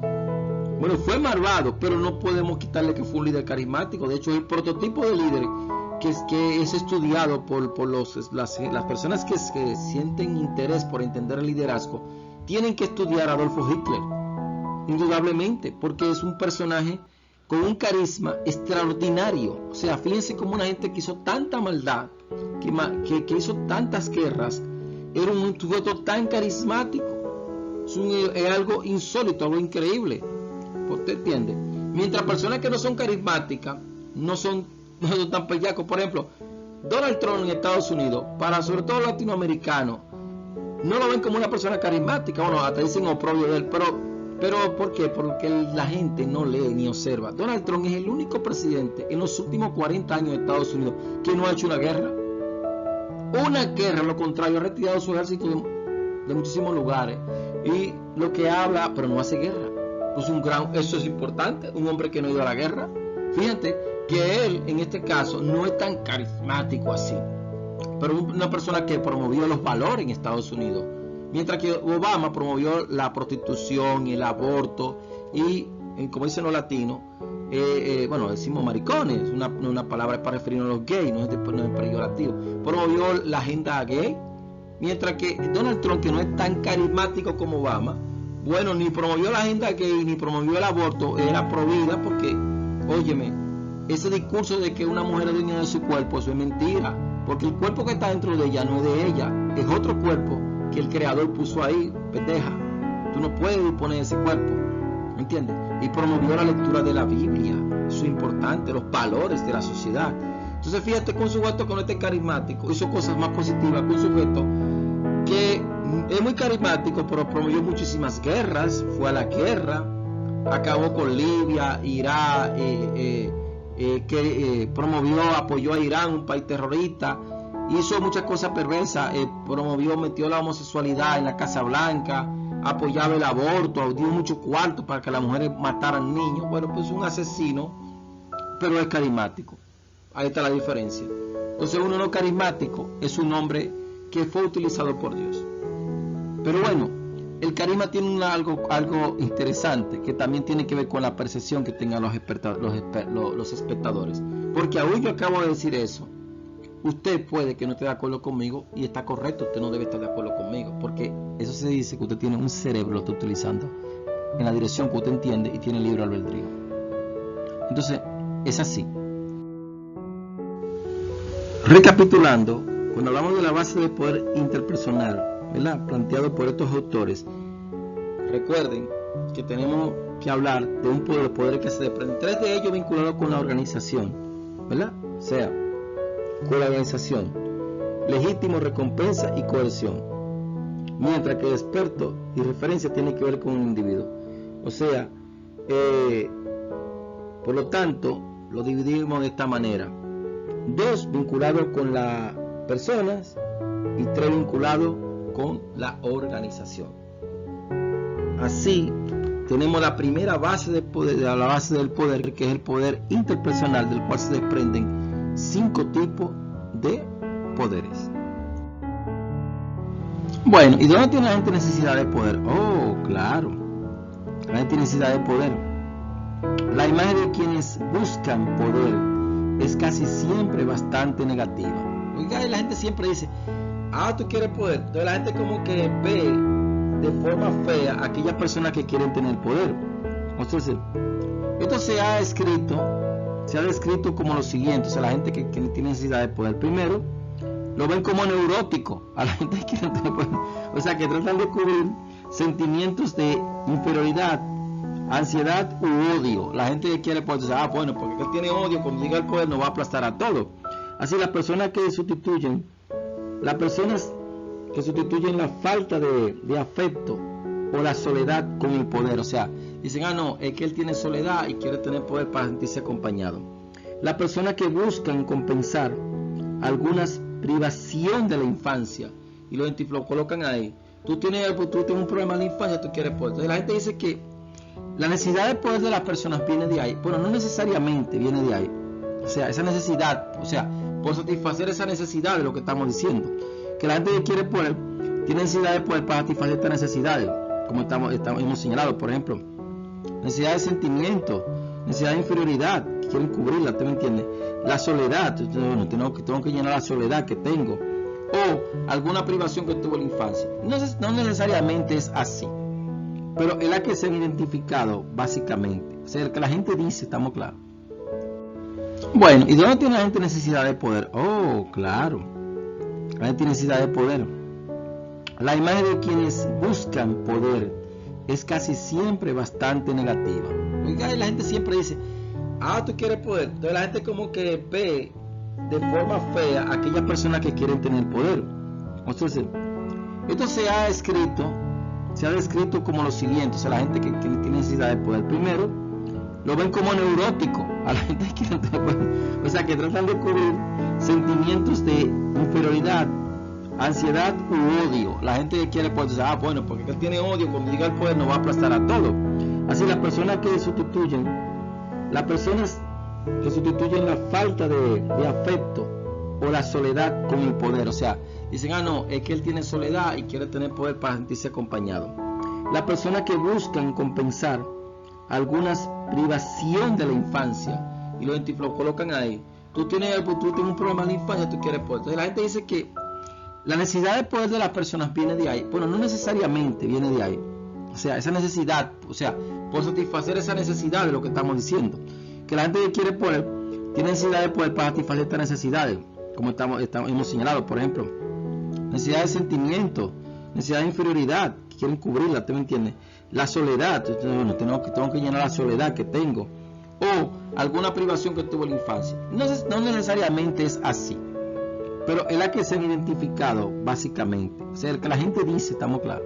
A: Bueno, fue malvado, pero no podemos quitarle que fue un líder carismático. De hecho, el prototipo de líder que es estudiado por las personas que sienten interés por entender el liderazgo, tienen que estudiar a Adolfo Hitler. Indudablemente, porque es un personaje con un carisma extraordinario. O sea, fíjense cómo una gente que hizo tanta maldad, que hizo tantas guerras, era un sujeto tan carismático. Es algo insólito, algo increíble. ¿Usted entiende? Mientras personas que no son carismáticas no son tan pellacos. Por ejemplo, Donald Trump en Estados Unidos, para sobre todo los latinoamericanos, no lo ven como una persona carismática. Bueno, hasta dicen oprobio de él, pero ¿por qué? Porque la gente no lee ni observa. Donald Trump es el único presidente en los últimos 40 años de Estados Unidos que no ha hecho una guerra. Una guerra, lo contrario, ha retirado su ejército de muchísimos lugares. Y lo que habla, pero no hace guerra. Pues eso es importante, un hombre que no ha ido a la guerra. Fíjate que él, en este caso, no es tan carismático así, pero una persona que promovió los valores en Estados Unidos, mientras que Obama promovió la prostitución y el aborto y, como dicen los latinos, bueno, decimos maricones, una palabra para referirnos a los gays, no es peyorativo, promovió la agenda gay, mientras que Donald Trump, que no es tan carismático como Obama, bueno, ni promovió la agenda gay, ni promovió el aborto, era pro vida, porque, óyeme, ese discurso de que una mujer es dueña de su cuerpo, eso es mentira, porque el cuerpo que está dentro de ella no es de ella, es otro cuerpo que el creador puso ahí, pendeja. Tú no puedes disponer de ese cuerpo, ¿me entiendes? Y promovió la lectura de la Biblia, eso es importante, los valores de la sociedad. Entonces fíjate, con un sujeto que no esté carismático, hizo cosas más positivas que un sujeto que es muy carismático, pero promovió muchísimas guerras, fue a la guerra, acabó con Libia, Irak, apoyó a Irán, un país terrorista, hizo muchas cosas perversas, metió la homosexualidad en la Casa Blanca, apoyaba el aborto, dio mucho cuarto para que las mujeres mataran niños. Bueno, pues un asesino, pero es carismático. Ahí está la diferencia. Entonces uno no carismático es un hombre que fue utilizado por Dios. Pero bueno, el carisma tiene algo interesante que también tiene que ver con la percepción que tengan los espectadores. Porque aún yo acabo de decir eso. Usted puede que no esté de acuerdo conmigo y está correcto, usted no debe estar de acuerdo conmigo, porque eso se dice que usted tiene un cerebro, lo está utilizando en la dirección que usted entiende y tiene libre albedrío. Entonces, es así. Recapitulando, cuando hablamos de la base del poder interpersonal, ¿verdad?, planteado por estos autores, recuerden que tenemos que hablar de un poder, los poderes que se desprenden, 3 de ellos vinculados con la organización, ¿verdad? O sea, con la organización, legítimo, recompensa y coerción, mientras que el experto y referencia tiene que ver con un individuo. O sea, por lo tanto, lo dividimos de esta manera: 2 vinculados con las personas y 3 vinculados con la organización. Así tenemos la primera base del poder, la base del poder, que es el poder interpersonal, del cual se desprenden 5 tipos de poderes. Bueno, ¿y dónde tiene la gente necesidad de poder? Oh, claro, la gente tiene necesidad de poder. La imagen de quienes buscan poder es casi siempre bastante negativa. Oiga, la gente siempre dice: tú quieres poder. Entonces la gente como que ve de forma fea a aquellas personas que quieren tener poder. Entonces, esto se ha descrito como lo siguiente. O sea, la gente que tiene necesidad de poder, primero lo ven como neurótico a la gente que quiere tener poder. O sea, que tratan de cubrir sentimientos de inferioridad, ansiedad u odio. La gente que quiere poder dice: bueno, porque él tiene odio, cuando llega al poder nos va a aplastar a todo. Así, las personas que sustituyen la falta de afecto o la soledad con el poder. O sea, dicen: no, es que él tiene soledad y quiere tener poder para sentirse acompañado. Las personas que buscan compensar algunas privación de la infancia y lo colocan ahí. Tú tienes un problema en la infancia, tú quieres poder. Entonces la gente dice que la necesidad de poder de las personas viene de ahí. Bueno, no necesariamente viene de ahí. O sea, esa necesidad, por satisfacer esa necesidad de lo que estamos diciendo, que la gente que quiere poder tiene necesidad de poder para satisfacer estas necesidades, como hemos señalado. Por ejemplo, necesidad de sentimiento, necesidad de inferioridad, que quieren cubrirla, ¿te me entiendes? La soledad, bueno, tengo que llenar la soledad que tengo, o alguna privación que tuvo en la infancia. No necesariamente es así, pero es la que se han identificado básicamente. O sea, el que la gente dice, estamos claros. Bueno, ¿y dónde tiene la gente necesidad de poder? Oh, claro, la gente tiene necesidad de poder La imagen de quienes buscan poder es casi siempre bastante negativa. La gente siempre dice, tú quieres poder. Entonces la gente como que ve de forma fea a aquellas personas que quieren tener poder. Entonces, esto se ha descrito como lo siguiente. O sea, la gente que tiene necesidad de poder, primero, lo ven como neurótico a la gente que quiere tener poder. O sea, que tratan de cubrir sentimientos de inferioridad, ansiedad u odio. La gente que quiere poder dice, bueno, porque él tiene odio, cuando llega al poder nos va a aplastar a todo. Así las personas que sustituyen la falta de afecto o la soledad con el poder. O sea, dicen, no, es que él tiene soledad y quiere tener poder para sentirse acompañado. Las personas que buscan compensar algunas privación de la infancia y lo colocan ahí. Tú tienes un problema en la infancia, tú quieres poder. Entonces la gente dice que la necesidad de poder de las personas viene de ahí. Bueno, no necesariamente viene de ahí. O sea, esa necesidad, por satisfacer esa necesidad de lo que estamos diciendo. Que la gente que quiere poder, tiene necesidad de poder para satisfacer estas necesidades. Como hemos señalado, por ejemplo, necesidad de sentimiento, necesidad de inferioridad, que quieren cubrirla, ¿te me entiendes? La soledad, bueno, tengo que llenar la soledad que tengo. O alguna privación que tuvo en la infancia. No necesariamente es así. Pero es la que se han identificado básicamente. O sea, el que la gente dice, estamos claros.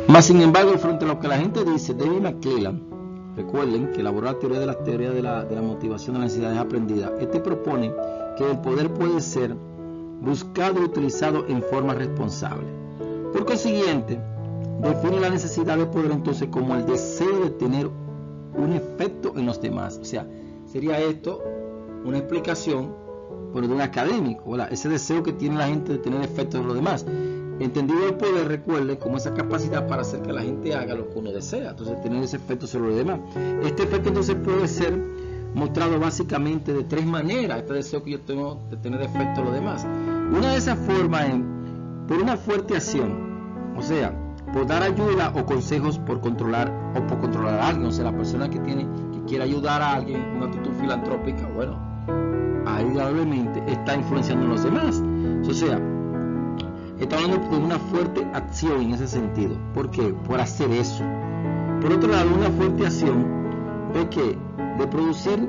A: Más sin embargo, frente a lo que la gente dice, David McClelland, recuerden que elaboró la teoría de la motivación de las necesidades aprendidas. Propone que el poder puede ser buscado y utilizado en forma responsable. Por consiguiente, define la necesidad de poder entonces como el deseo de tener un efecto en los demás. O sea, sería esto una explicación, pero de un académico, ¿verdad? Ese deseo que tiene la gente de tener efecto en los demás. Entendido el poder, recuerden, como esa capacidad para hacer que la gente haga lo que uno desea, entonces tener ese efecto sobre los demás. Este efecto entonces puede ser mostrado básicamente de tres maneras, este deseo que yo tengo de tener efecto en los demás. Una de esas formas es por una fuerte acción, o sea, por dar ayuda o consejos por controlar a alguien. O sea, la persona que quiere ayudar a alguien, una actitud filantrópica, bueno, ahí indudablemente está influenciando en los demás. O sea, está hablando de una fuerte acción en ese sentido. ¿Por qué? Por hacer eso. Por otro lado, una fuerte acción de producir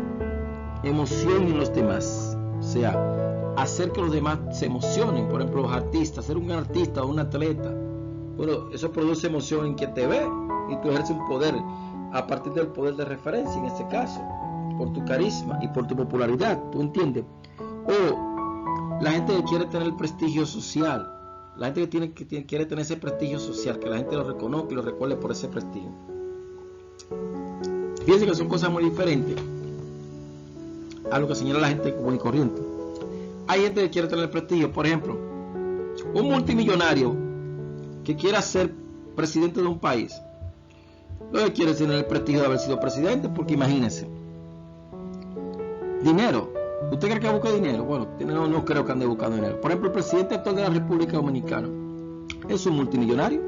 A: emoción en los demás. O sea, hacer que los demás se emocionen. Por ejemplo, los artistas, ser un artista o un atleta. Bueno, eso produce emoción en quien te ve y tú ejerces un poder a partir del poder de referencia, en este caso, por tu carisma y por tu popularidad. ¿Tú entiendes? O la gente que quiere tener prestigio social. La gente que quiere tener ese prestigio social, que la gente lo reconozca y lo recuerde por ese prestigio. Fíjense que son cosas muy diferentes a lo que señala la gente común y corriente. Hay gente que quiere tener prestigio, por ejemplo, un multimillonario que quiera ser presidente de un país. Lo que quiere es tener el prestigio de haber sido presidente, porque imagínense, dinero. ¿Usted cree que busca dinero? Bueno, no creo que ande buscando dinero. Por ejemplo, el presidente actual de la República Dominicana es un multimillonario.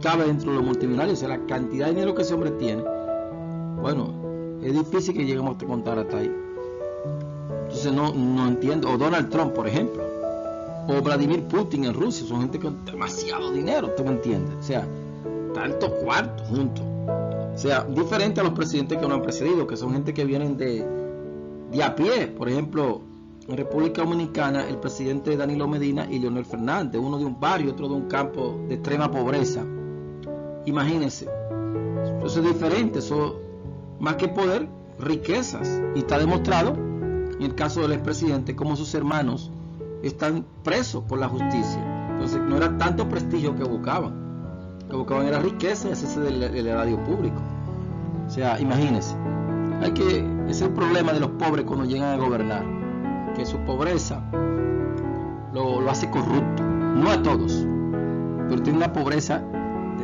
A: Cabe dentro de los multimillonarios. O sea, la cantidad de dinero que ese hombre tiene, bueno, es difícil que lleguemos a contar hasta ahí. Entonces no entiendo. O Donald Trump, por ejemplo. O Vladimir Putin en Rusia. Son gente con demasiado dinero, ¿tú me entiendes? O sea, tantos cuartos juntos. O sea, diferente a los presidentes que nos han precedido, que son gente que vienen de a pie. Por ejemplo, en República Dominicana, el presidente Danilo Medina y Leonel Fernández, uno de un barrio, otro de un campo de extrema pobreza. Imagínense. Eso es diferente, eso más que poder, riquezas. Y está demostrado, en el caso del expresidente, cómo sus hermanos están presos por la justicia. Entonces no era tanto prestigio que buscaban. Lo que buscaban era riqueza y hacerse del erario público. O sea, imagínense. Ese es el problema de los pobres cuando llegan a gobernar, que su pobreza lo hace corrupto. No a todos, pero tiene una pobreza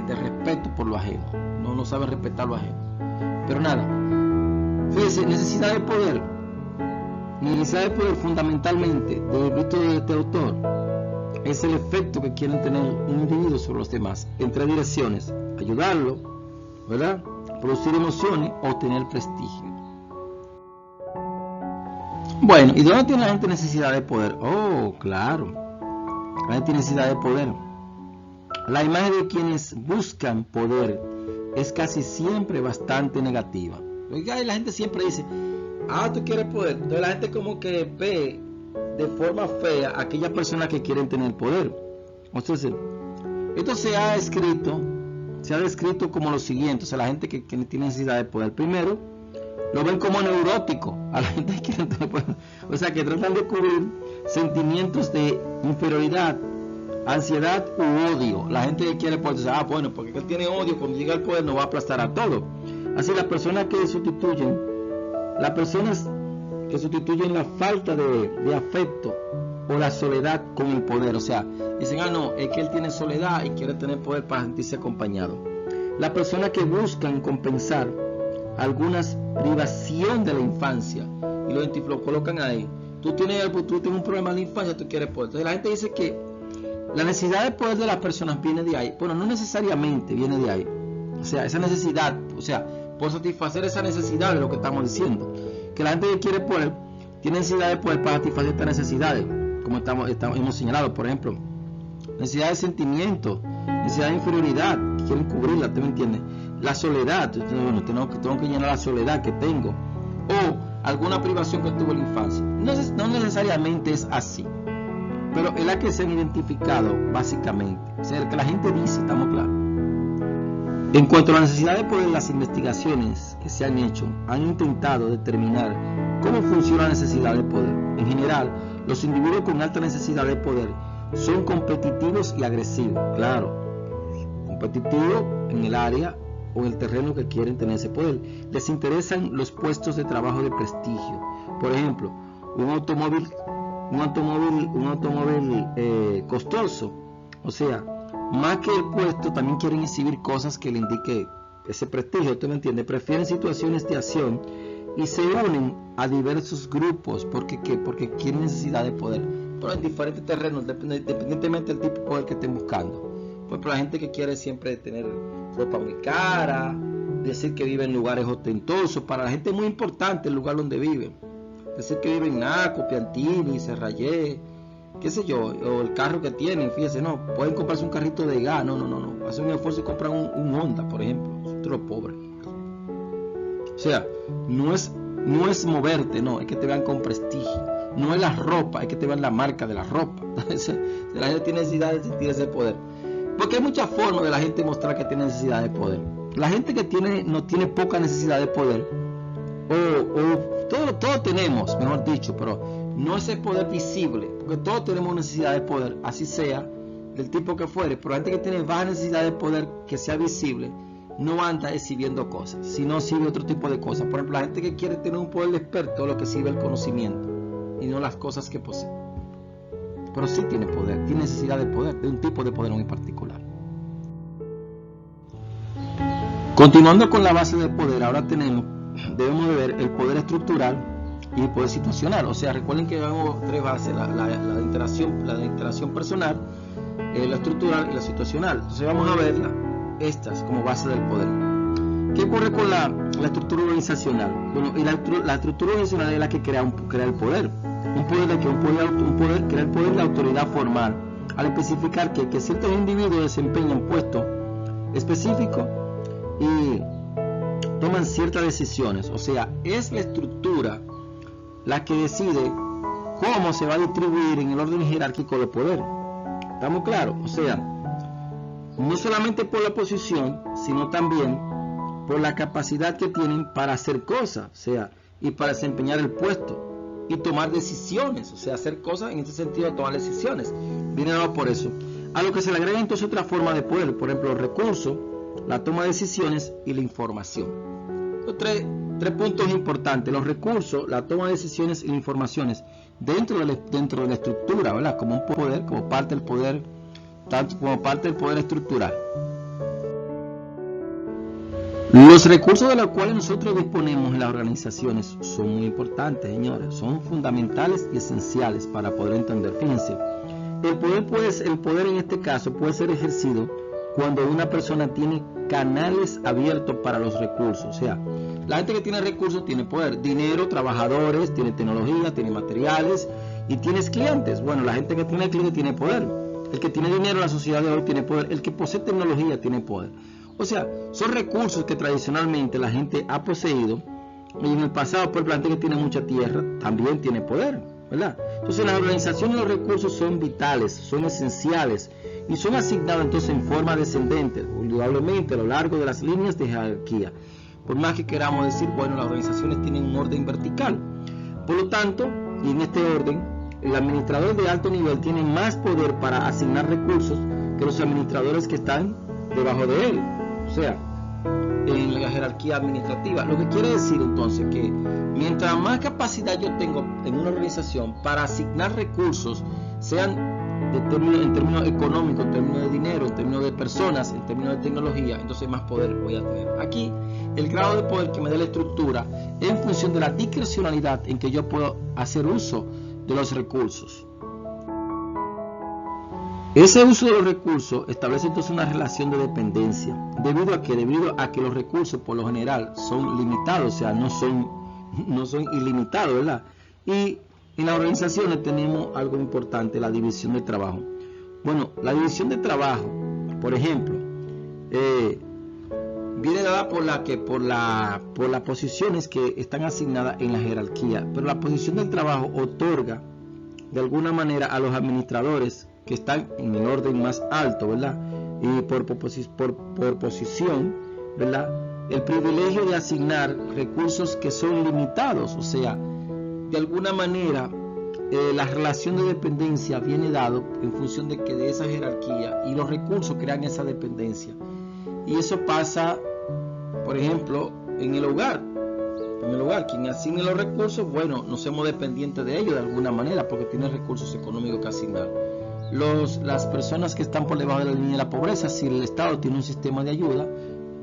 A: de respeto por lo ajeno. No sabe respetar lo ajeno. Pero nada, fíjense, necesidad de poder. Necesidad de poder fundamentalmente, desde el punto de este autor, es el efecto que quieren tener un individuo sobre los demás, en tres direcciones: ayudarlo, ¿verdad?, producir emociones o tener prestigio. Bueno, ¿y dónde tiene la gente necesidad de poder? Oh, claro, La gente tiene necesidad de poder. La imagen de quienes buscan poder es casi siempre bastante negativa. Oiga, y la gente siempre dice, tú quieres poder. Entonces la gente como que ve de forma fea a aquellas personas que quieren tener poder. Entonces, esto se ha descrito como lo siguiente. O sea, la gente que tiene necesidad de poder, primero, lo ven como neurótico a la gente que quiere tener poder. O sea, que tratan de cubrir sentimientos de inferioridad, ansiedad u odio. La gente que quiere poder dice, bueno, porque él tiene odio, cuando llega al poder nos va a aplastar a todo. Así las personas que sustituyen la falta de afecto o la soledad con el poder. O sea, dicen, no, es que él tiene soledad y quiere tener poder para sentirse acompañado. Las personas que buscan compensar algunas privación de la infancia y lo colocan ahí. Tú tienes un problema en la infancia, tú quieres poder. Entonces la gente dice que la necesidad de poder de las personas viene de ahí. Bueno, no necesariamente viene de ahí. O sea, esa necesidad, por satisfacer esa necesidad de lo que estamos diciendo. Que la gente que quiere poder tiene necesidad de poder para satisfacer estas necesidades, como hemos señalado, por ejemplo, necesidad de sentimiento, necesidad de inferioridad, que quieren cubrirla, ¿tú me entiendes? La soledad, tengo que llenar la soledad que tengo, o alguna privación que tuve en la infancia. No necesariamente es así, pero es la que se han identificado básicamente. O sea, el que la gente dice, estamos claros. En cuanto a la necesidad de poder, las investigaciones que se han hecho han intentado determinar cómo funciona la necesidad de poder. En general, los individuos con alta necesidad de poder son competitivos y agresivos. Claro, competitivos en el área o en el terreno que quieren tener ese poder. Les interesan los puestos de trabajo de prestigio. Por ejemplo, un automóvil costoso. O sea, más que el puesto, también quieren exhibir cosas que le indique ese prestigio. ¿Tú me entiendes? Prefieren situaciones de acción y se unen a diversos grupos porque quieren necesidad de poder, pero en diferentes terrenos, independientemente del tipo de poder que estén buscando. Por ejemplo, la gente que quiere siempre tener ropa muy cara, decir que vive en lugares ostentosos. Para la gente es muy importante el lugar donde vive. Decir que vive en Naco, Piantini, Serrayé, qué sé yo, o el carro que tienen. Fíjense, no, pueden comprarse un carrito de gas, no, hacen un esfuerzo y compran un Honda, por ejemplo. Son los pobres. O sea, no es moverte, no, es que te vean con prestigio. No es la ropa, es que te vean la marca de la ropa. La gente tiene necesidad de sentir ese poder, porque hay muchas formas de la gente mostrar que tiene necesidad de poder. La gente que no tiene poca necesidad de poder, todos tenemos, mejor dicho, pero no es el poder visible, porque todos tenemos necesidad de poder, así sea del tipo que fuere. Pero la gente que tiene baja necesidad de poder que sea visible no anda exhibiendo cosas, sino exhibe otro tipo de cosas. Por ejemplo, la gente que quiere tener un poder de experto, lo que exhibe el conocimiento y no las cosas que posee. Pero sí tiene poder, tiene necesidad de poder, de un tipo de poder muy particular. Continuando con la base del poder, ahora debemos de ver el poder estructural y el poder situacional. O sea, recuerden que vemos tres bases: la interacción personal, la estructural y la situacional. Entonces vamos a ver estas como base del poder. ¿Qué ocurre con la estructura organizacional? Bueno, y la estructura organizacional es la que crea el poder. Un poder crea el poder de la autoridad formal, al especificar que ciertos individuos desempeñan puestos específicos y toman ciertas decisiones. O sea, es la estructura la que decide cómo se va a distribuir en el orden jerárquico de poder. ¿Estamos claros? O sea, no solamente por la posición, sino también por la capacidad que tienen para hacer cosas, o sea, y para desempeñar el puesto y tomar decisiones, o sea, hacer cosas en este sentido, tomar decisiones. Viene dado por eso. A lo que se le agrega entonces otra forma de poder, por ejemplo, los recursos, la toma de decisiones y la información. Los tres puntos importantes: los recursos, la toma de decisiones y las informaciones dentro de la estructura, ¿verdad? Como un poder, como parte del poder, tanto como parte del poder estructural. Los recursos de los cuales nosotros disponemos en las organizaciones son muy importantes, señores, son fundamentales y esenciales para poder entender. Fíjense, el poder en este caso puede ser ejercido cuando una persona tiene canales abiertos para los recursos. O sea, la gente que tiene recursos tiene poder: dinero, trabajadores, tiene tecnología, tiene materiales y tienes clientes. Bueno, la gente que tiene clientes tiene poder. El que tiene dinero en la sociedad de hoy tiene poder. El que posee tecnología tiene poder. O sea, son recursos que tradicionalmente la gente ha poseído. Y en el pasado, por ejemplo, la gente que tiene mucha tierra también tiene poder, ¿verdad? Entonces las organizaciones de los recursos son vitales, son esenciales y son asignados entonces en forma descendente, indudablemente a lo largo de las líneas de jerarquía. Por más que queramos decir, bueno, las organizaciones tienen un orden vertical. Por lo tanto, y en este orden, el administrador de alto nivel tiene más poder para asignar recursos que los administradores que están debajo de él. O sea, en la jerarquía administrativa. Lo que quiere decir entonces que mientras más capacidad yo tengo en una organización para asignar recursos, sean en términos económicos, en términos de dinero, en términos de personas, en términos de tecnología, entonces más poder voy a tener. Aquí, el grado de poder que me da la estructura es en función de la discrecionalidad en que yo puedo hacer uso de los recursos. Ese uso de los recursos establece entonces una relación de dependencia, debido a que los recursos por lo general son limitados, o sea, no son ilimitados, ¿verdad? Y en las organizaciones tenemos algo importante, la división del trabajo. Bueno, la división de trabajo, por ejemplo, viene dada por las posiciones que están asignadas en la jerarquía, pero la posición del trabajo otorga de alguna manera a los administradores que están en el orden más alto, ¿verdad? Y por posición, ¿verdad? El privilegio de asignar recursos que son limitados, o sea, de alguna manera la relación de dependencia viene dado en función de que de esa jerarquía y los recursos crean esa dependencia. Y eso pasa, por ejemplo, en el hogar. En el hogar, quien asigne los recursos, bueno, no somos dependientes de ellos de alguna manera porque tiene recursos económicos que asignar. Las personas que están por debajo de la línea de la pobreza, si el Estado tiene un sistema de ayuda,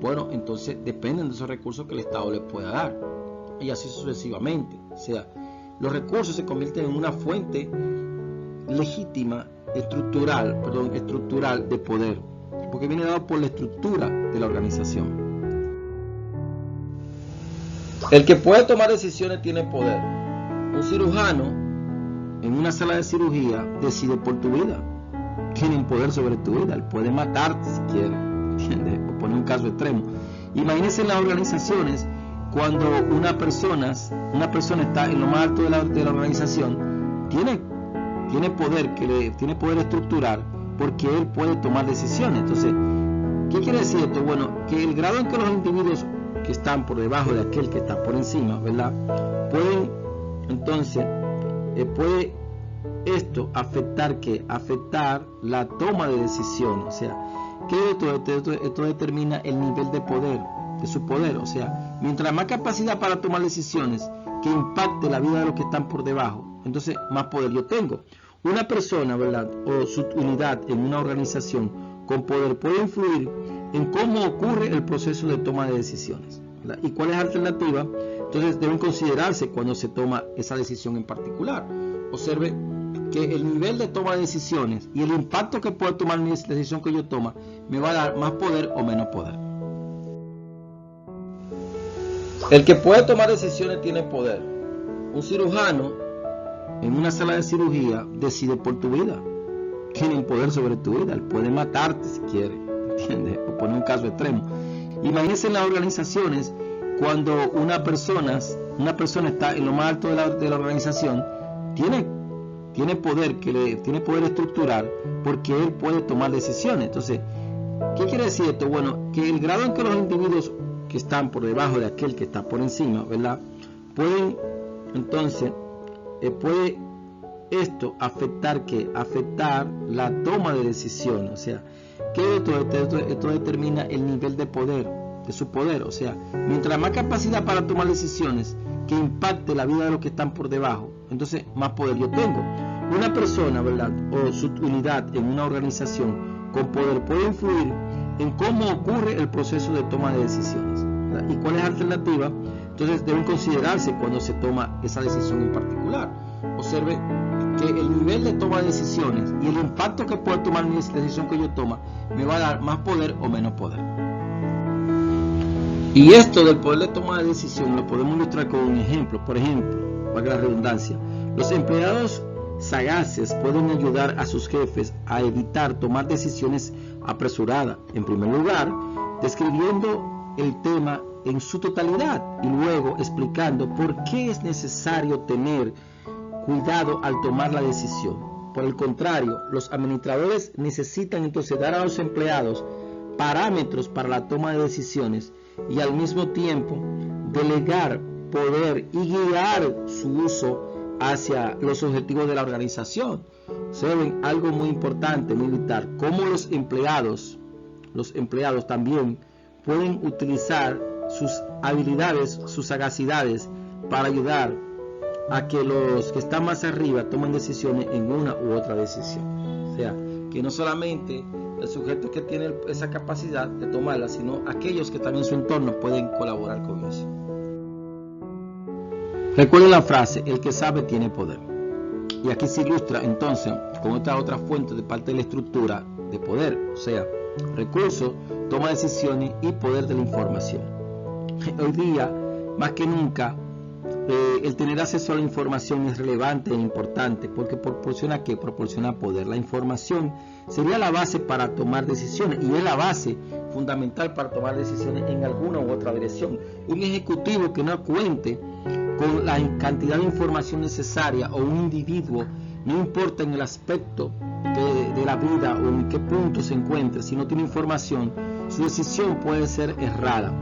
A: bueno, entonces dependen de esos recursos que el Estado les pueda dar, y así sucesivamente. O sea, los recursos se convierten en una fuente legítima, estructural de poder, porque viene dado por la estructura de la organización. El que puede tomar decisiones tiene poder. Un cirujano en una sala de cirugía decide por tu vida. Tiene un poder sobre tu vida. Él puede matarte si quiere, ¿entiendes? O poner un caso extremo. Imagínense en las organizaciones cuando una persona está en lo más alto de la organización, tiene poder estructural porque él puede tomar decisiones. Entonces, ¿qué quiere decir esto? Bueno, que el grado en que los individuos que están por debajo de aquel que está por encima, ¿verdad? Pueden, entonces, puede esto afectar la toma de decisiones. O sea, ¿qué esto determina el nivel de poder, de su poder? O sea, mientras más capacidad para tomar decisiones que impacte la vida de los que están por debajo, entonces más poder yo tengo. Una persona, ¿verdad? O su unidad en una organización con poder puede influir en cómo ocurre el proceso de toma de decisiones, ¿verdad? ¿Y cuál es la alternativa? Entonces deben considerarse cuando se toma esa decisión en particular. Observe que el nivel de toma de decisiones y el impacto que puede tomar mi decisión que yo toma me va a dar más poder o menos poder. El que puede tomar decisiones tiene poder. Un cirujano en una sala de cirugía decide por tu vida. Tiene un poder sobre tu vida. Él puede matarte si quiere, ¿entiendes? O poner un caso extremo. Imagínense en las organizaciones cuando una persona está en lo más alto de la organización, tiene poder estructural porque él puede tomar decisiones. Entonces, ¿qué quiere decir esto? Bueno, que el grado en que los individuos que están por debajo de aquel que está por encima, ¿verdad? Pueden, entonces, puede esto afectar la toma de decisiones. O sea, que esto determina el nivel de poder, de su poder. O sea, mientras más capacidad para tomar decisiones que impacte la vida de los que están por debajo, entonces más poder yo tengo. Una persona, ¿verdad? O su unidad en una organización con poder puede influir en cómo ocurre el proceso de toma de decisiones, ¿verdad? ¿Y cuál es la alternativa? Entonces deben considerarse cuando se toma esa decisión en particular. Observe que el nivel de toma de decisiones y el impacto que puede tomar mi decisión que yo toma me va a dar más poder o menos poder. Y esto del poder de toma de decisión lo podemos ilustrar con un ejemplo. Por ejemplo, valga la redundancia, los empleados sagaces pueden ayudar a sus jefes a evitar tomar decisiones apresuradas. En primer lugar, describiendo el tema en su totalidad y luego explicando por qué es necesario tener cuidado al tomar la decisión. Por el contrario, los administradores necesitan entonces dar a los empleados parámetros para la toma de decisiones y al mismo tiempo delegar poder y guiar su uso hacia los objetivos de la organización. Saben algo muy importante, muy vital, cómo los empleados también pueden utilizar sus habilidades, sus sagacidades para ayudar a que los que están más arriba tomen decisiones en una u otra decisión. O sea, que no solamente el sujeto que tiene esa capacidad de tomarla, sino aquellos que también en su entorno pueden colaborar con eso. Recuerden la frase, el que sabe tiene poder. Y aquí se ilustra entonces con esta otra fuente de parte de la estructura de poder, o sea, recursos, toma de decisiones y poder de la información. Hoy día, más que nunca, el tener acceso a la información es relevante e importante porque proporciona ¿qué? Proporciona poder. La información sería la base para tomar decisiones y es la base fundamental para tomar decisiones en alguna u otra dirección. Un ejecutivo que no cuente con la cantidad de información necesaria o un individuo, no importa en el aspecto de la vida o en qué punto se encuentre, si no tiene información, su decisión puede ser errada.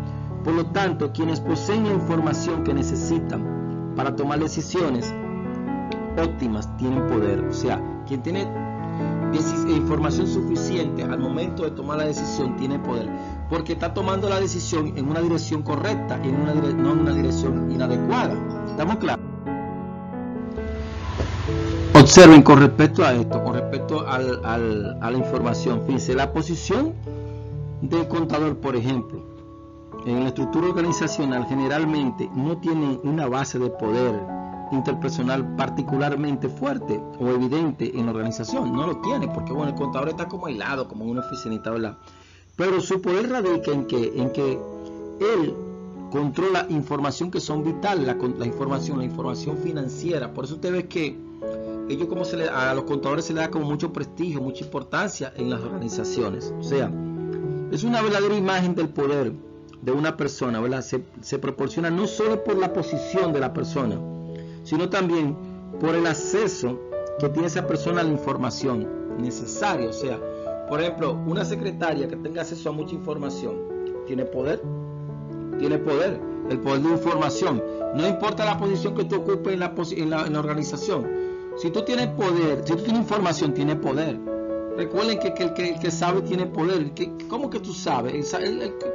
A: Por lo tanto, quienes poseen la información que necesitan para tomar decisiones óptimas tienen poder. O sea, quien tiene información suficiente al momento de tomar la decisión tiene poder, porque está tomando la decisión en una dirección correcta y no en una dirección inadecuada. ¿Estamos claros? Observen con respecto a esto, con respecto a la información. Fíjense, la posición de contador, por ejemplo, en la estructura organizacional generalmente no tiene una base de poder interpersonal particularmente fuerte o evidente en la organización. No lo tiene, porque bueno, el contador está como aislado, como una oficinita, ¿verdad? Pero su poder radica en que él controla información que son vitales, la información financiera. Por eso usted ve que ellos a los contadores se le da como mucho prestigio, mucha importancia en las organizaciones. O sea, es una verdadera imagen del poder de una persona, ¿verdad? Se proporciona no solo por la posición de la persona, sino también por el acceso que tiene esa persona a la información necesaria. O sea, por ejemplo, una secretaria que tenga acceso a mucha información, ¿tiene poder? Tiene poder, el poder de información. No importa la posición que tú ocupes en la organización. Si tú tienes poder, si tú tienes información, tienes poder. Recuerden que el que sabe tiene poder. ¿Cómo que tú sabes?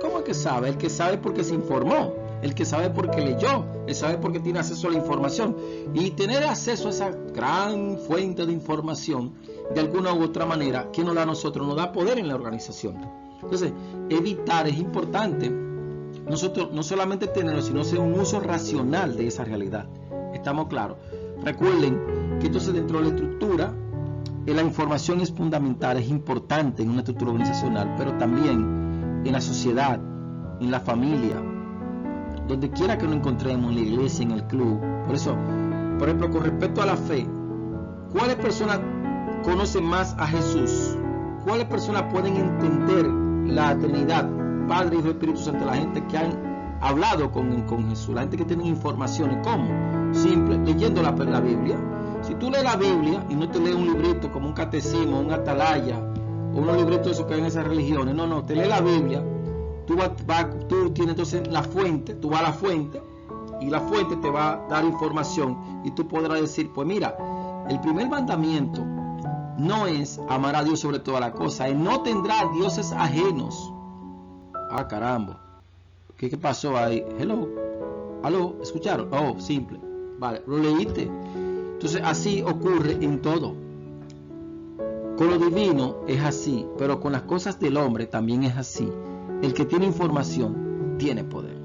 A: ¿Cómo es que sabe? El que sabe porque se informó, el que sabe porque leyó, el sabe porque tiene acceso a la información. Y tener acceso a esa gran fuente de información, de alguna u otra manera, que nos da a nosotros, nos da poder en la organización. Entonces, evitar es importante. Nosotros no solamente tenerlo, sino hacer un uso racional de esa realidad. ¿Estamos claros? Recuerden que entonces dentro de la estructura, la información es fundamental, es importante en una estructura organizacional, pero también en la sociedad, en la familia, donde quiera que nos encontremos, en la iglesia, en el club. Por eso, por ejemplo, con respecto a la fe, ¿cuáles personas conocen más a Jesús? ¿Cuáles personas pueden entender la Trinidad, Padre, Hijo y Espíritu Santo? La gente que han hablado con Jesús, la gente que tiene informaciones. ¿Cómo? Simple, leyendo la Biblia. Si tú lees la Biblia y no te lees un librito como un catecismo, un atalaya o unos libritos de esos que hay en esas religiones, no, te lees la Biblia, tú tienes entonces la fuente, tú vas a la fuente y la fuente te va a dar información y tú podrás decir, pues mira, el primer mandamiento no es amar a Dios sobre toda la cosa, no tendrás dioses ajenos. Ah, caramba, ¿qué pasó ahí? Aló, ¿escucharon? Oh, simple, vale, lo leíste. Entonces así ocurre en todo. Con lo divino es así, pero con las cosas del hombre también es así. El que tiene información tiene poder.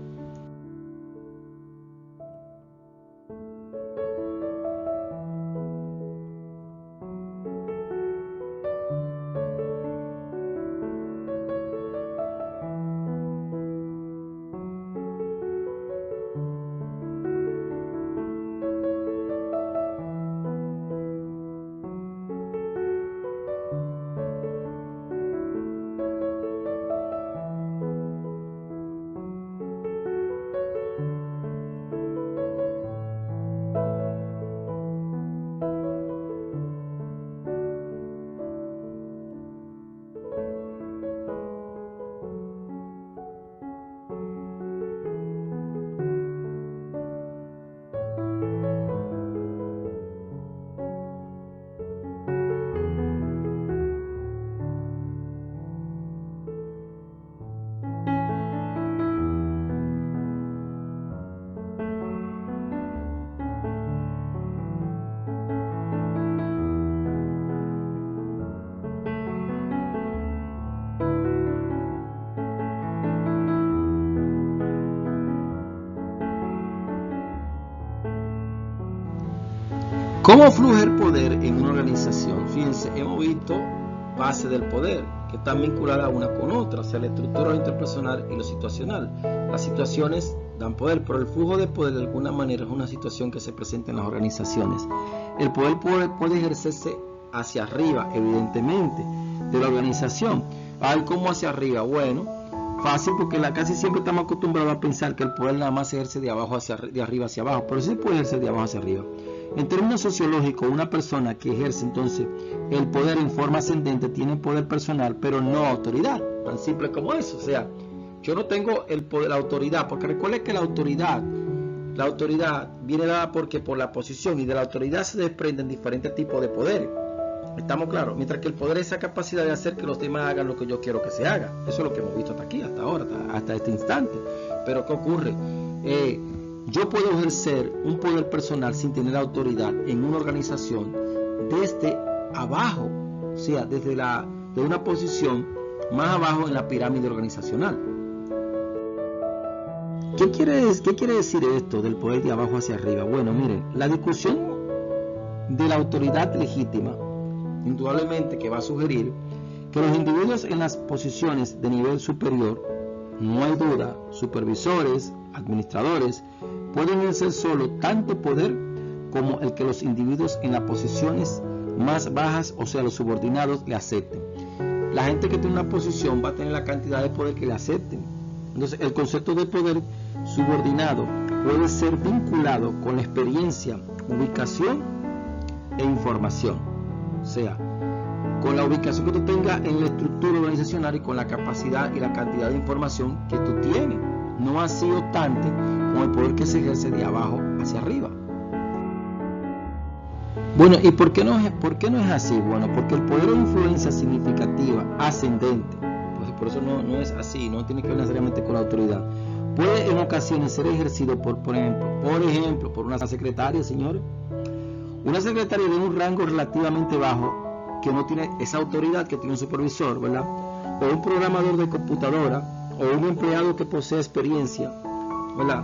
A: ¿Cómo fluye el poder en una organización? Fíjense, hemos visto base del poder, que están vinculadas una con otra, o sea, la estructura lo interpersonal y lo situacional. Las situaciones dan poder, pero el flujo de poder de alguna manera es una situación que se presenta en las organizaciones. El poder puede ejercerse hacia arriba, evidentemente, de la organización. Ay, ¿cómo hacia arriba? Bueno, fácil, porque casi siempre estamos acostumbrados a pensar que el poder nada más se ejerce de arriba hacia abajo, pero sí puede ejercer de abajo hacia arriba. En términos sociológicos, una persona que ejerce entonces el poder en forma ascendente tiene poder personal, pero no autoridad, tan simple como eso. O sea, yo no tengo el poder, la autoridad, porque recuerde que la autoridad viene dada porque por la posición, y de la autoridad se desprenden diferentes tipos de poderes. ¿Estamos claros? Mientras que el poder es esa capacidad de hacer que los demás hagan lo que yo quiero que se haga. Eso es lo que hemos visto hasta aquí, hasta ahora, hasta este instante. Pero ¿qué ocurre? Yo puedo ejercer un poder personal sin tener autoridad en una organización desde abajo, o sea, de una posición más abajo en la pirámide organizacional. ¿Qué quiere decir esto del poder de abajo hacia arriba? Bueno, miren, la discusión de la autoridad legítima indudablemente que va a sugerir que los individuos en las posiciones de nivel superior, no hay duda, supervisores, administradores, pueden ejercer solo tanto poder como el que los individuos en las posiciones más bajas, o sea, los subordinados, le acepten. La gente que tiene una posición va a tener la cantidad de poder que le acepten. Entonces, el concepto de poder subordinado puede ser vinculado con la experiencia, ubicación e información. O sea, con la ubicación que tú tengas en la estructura organizacional y con la capacidad y la cantidad de información que tú tienes. No así obstante con el poder que se ejerce de abajo hacia arriba. Bueno, ¿y por qué no es así? Bueno, porque el poder de influencia significativa, ascendente, pues por eso no es así, no tiene que ver necesariamente con la autoridad. Puede en ocasiones ser ejercido por ejemplo, por una secretaria, señores. Una secretaria de un rango relativamente bajo, que no tiene esa autoridad que tiene un supervisor, ¿verdad? O un programador de computadora, o un empleado que posee experiencia, ¿verdad?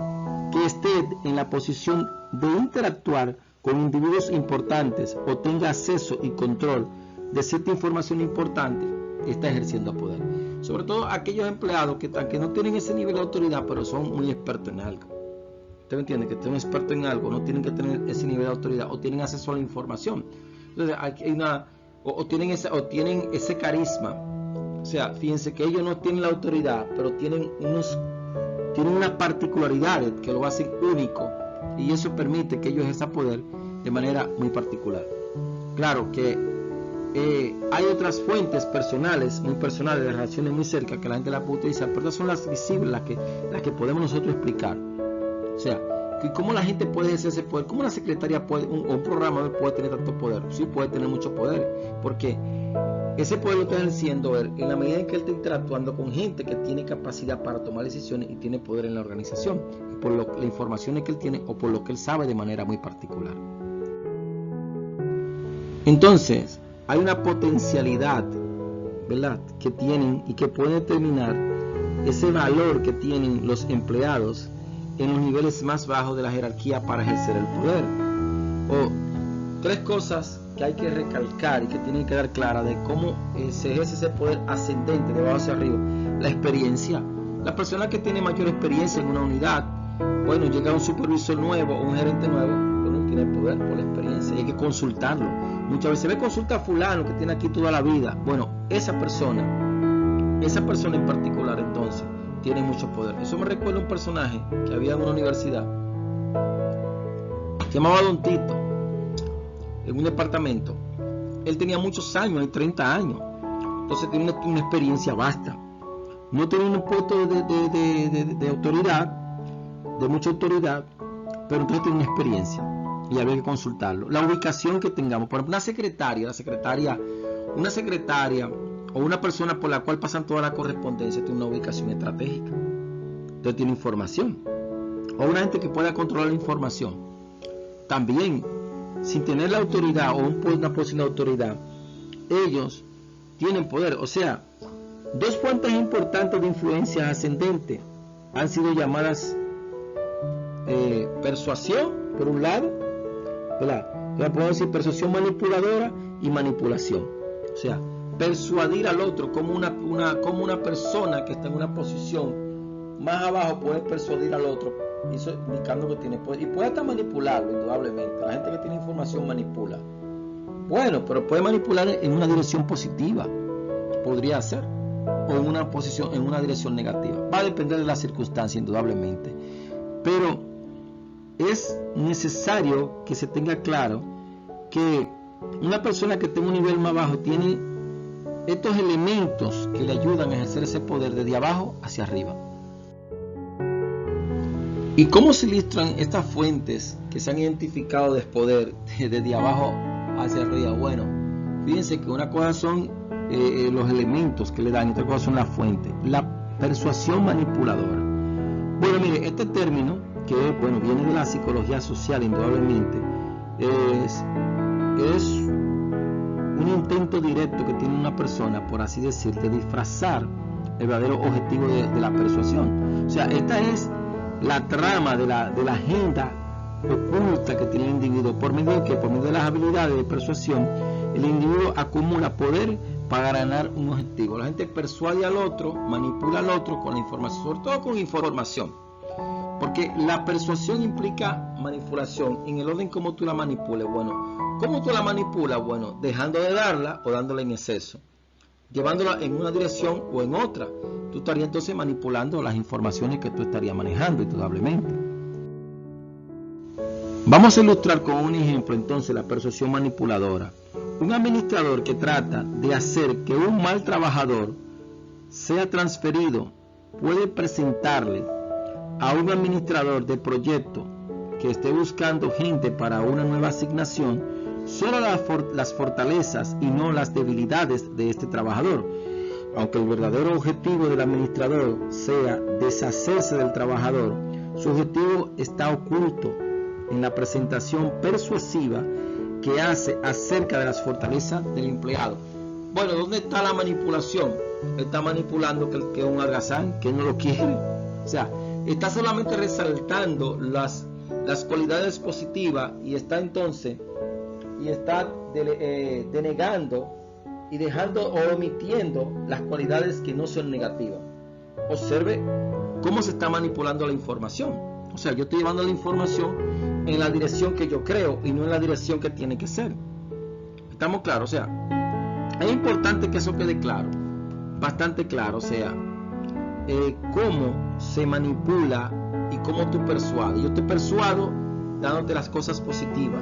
A: Que esté en la posición de interactuar con individuos importantes o tenga acceso y control de cierta información importante, está ejerciendo poder. Sobre todo aquellos empleados que no tienen ese nivel de autoridad, pero son muy expertos en algo. ¿Usted me entiende? Que son expertos en algo, no tienen que tener ese nivel de autoridad o tienen acceso a la información. Entonces, tienen ese carisma. O sea, fíjense que ellos no tienen la autoridad, pero tienen unas particularidades que lo hacen único, y eso permite que ellos ejerzan poder de manera muy particular. Claro que hay otras fuentes personales, muy personales, de relaciones muy cerca que la gente la puede utilizar, pero estas son las visibles, las que podemos nosotros explicar. O sea, ¿cómo la gente puede ejercer ese poder? ¿Cómo la secretaria puede, un programador puede tener tanto poder? Sí, puede tener mucho poder, porque ese poder lo está ejerciendo él en la medida en que él está interactuando con gente que tiene capacidad para tomar decisiones y tiene poder en la organización, por la información que él tiene o por lo que él sabe de manera muy particular. Entonces, hay una potencialidad, ¿verdad?, que tienen y que puede determinar ese valor que tienen los empleados en los niveles más bajos de la jerarquía para ejercer el poder. Tres cosas que hay que recalcar y que tienen que dar clara de cómo se ejerce ese poder ascendente de abajo hacia arriba. La experiencia. La persona que tiene mayor experiencia en una unidad, bueno, llega un supervisor nuevo o un gerente nuevo, bueno, tiene poder por la experiencia y hay que consultarlo. Muchas veces consulta a fulano que tiene aquí toda la vida. Bueno, esa persona en particular entonces tiene mucho poder. Eso me recuerda a un personaje que había en una universidad, se llamaba Don Tito, en un departamento. Él tenía muchos años, hay 30 años, entonces tiene una experiencia vasta. No tiene un puesto de autoridad, de mucha autoridad, pero entonces tiene una experiencia y había que consultarlo. La ubicación que tengamos, por ejemplo, una secretaria o una persona por la cual pasan toda la correspondencia tiene una ubicación estratégica, entonces tiene información. O una gente que pueda controlar la información también, sin tener la autoridad o una posición de autoridad, ellos tienen poder. O sea, dos fuentes importantes de influencia ascendente han sido llamadas persuasión, por un lado, ¿verdad?, Entonces podemos decir persuasión manipuladora y manipulación. O sea, persuadir al otro como una persona que está en una posición más abajo puede persuadir al otro, eso indicando que tiene poder, y puede hasta manipularlo, indudablemente. La gente que tiene información manipula. Bueno, pero puede manipular en una dirección positiva, podría ser, o en una dirección negativa. Va a depender de la circunstancia, indudablemente. Pero es necesario que se tenga claro que una persona que tenga un nivel más bajo tiene estos elementos que le ayudan a ejercer ese poder desde abajo hacia arriba. ¿Y cómo se ilustran estas fuentes que se han identificado de poder desde abajo hacia arriba? Bueno, fíjense que una cosa son los elementos que le dan, otra cosa son las fuentes. La persuasión manipuladora. Bueno, mire, este término, que viene de la psicología social, indudablemente, es un intento directo que tiene una persona, por así decir, de disfrazar el verdadero objetivo de la persuasión. O sea, esta es la trama de la agenda oculta que tiene el individuo. ¿Por medio de qué? Por medio de las habilidades de persuasión, el individuo acumula poder para ganar un objetivo. La gente persuade al otro, manipula al otro con la información, sobre todo con información. Porque la persuasión implica manipulación en el orden como tú la manipules. Bueno, ¿cómo tú la manipulas? Bueno, dejando de darla o dándola en exceso, llevándola en una dirección o en otra. Tú estarías entonces manipulando las informaciones que tú estarías manejando, indudablemente. Vamos a ilustrar con un ejemplo entonces la persuasión manipuladora. Un administrador que trata de hacer que un mal trabajador sea transferido puede presentarle a un administrador de proyecto que esté buscando gente para una nueva asignación solo las fortalezas y no las debilidades de este trabajador. Aunque el verdadero objetivo del administrador sea deshacerse del trabajador, su objetivo está oculto en la presentación persuasiva que hace acerca de las fortalezas del empleado. Bueno, ¿dónde está la manipulación? Está manipulando que es un holgazán, que no lo quiere. O sea, está solamente resaltando las cualidades positivas y está entonces denegando y dejando o omitiendo las cualidades que no son negativas. Observe cómo se está manipulando la información. O sea, yo estoy llevando la información en la dirección que yo creo y no en la dirección que tiene que ser. ¿Estamos claros? O sea, es importante que eso quede claro, bastante claro. O sea, cómo se manipula y cómo tú persuades. Yo te persuado dándote las cosas positivas,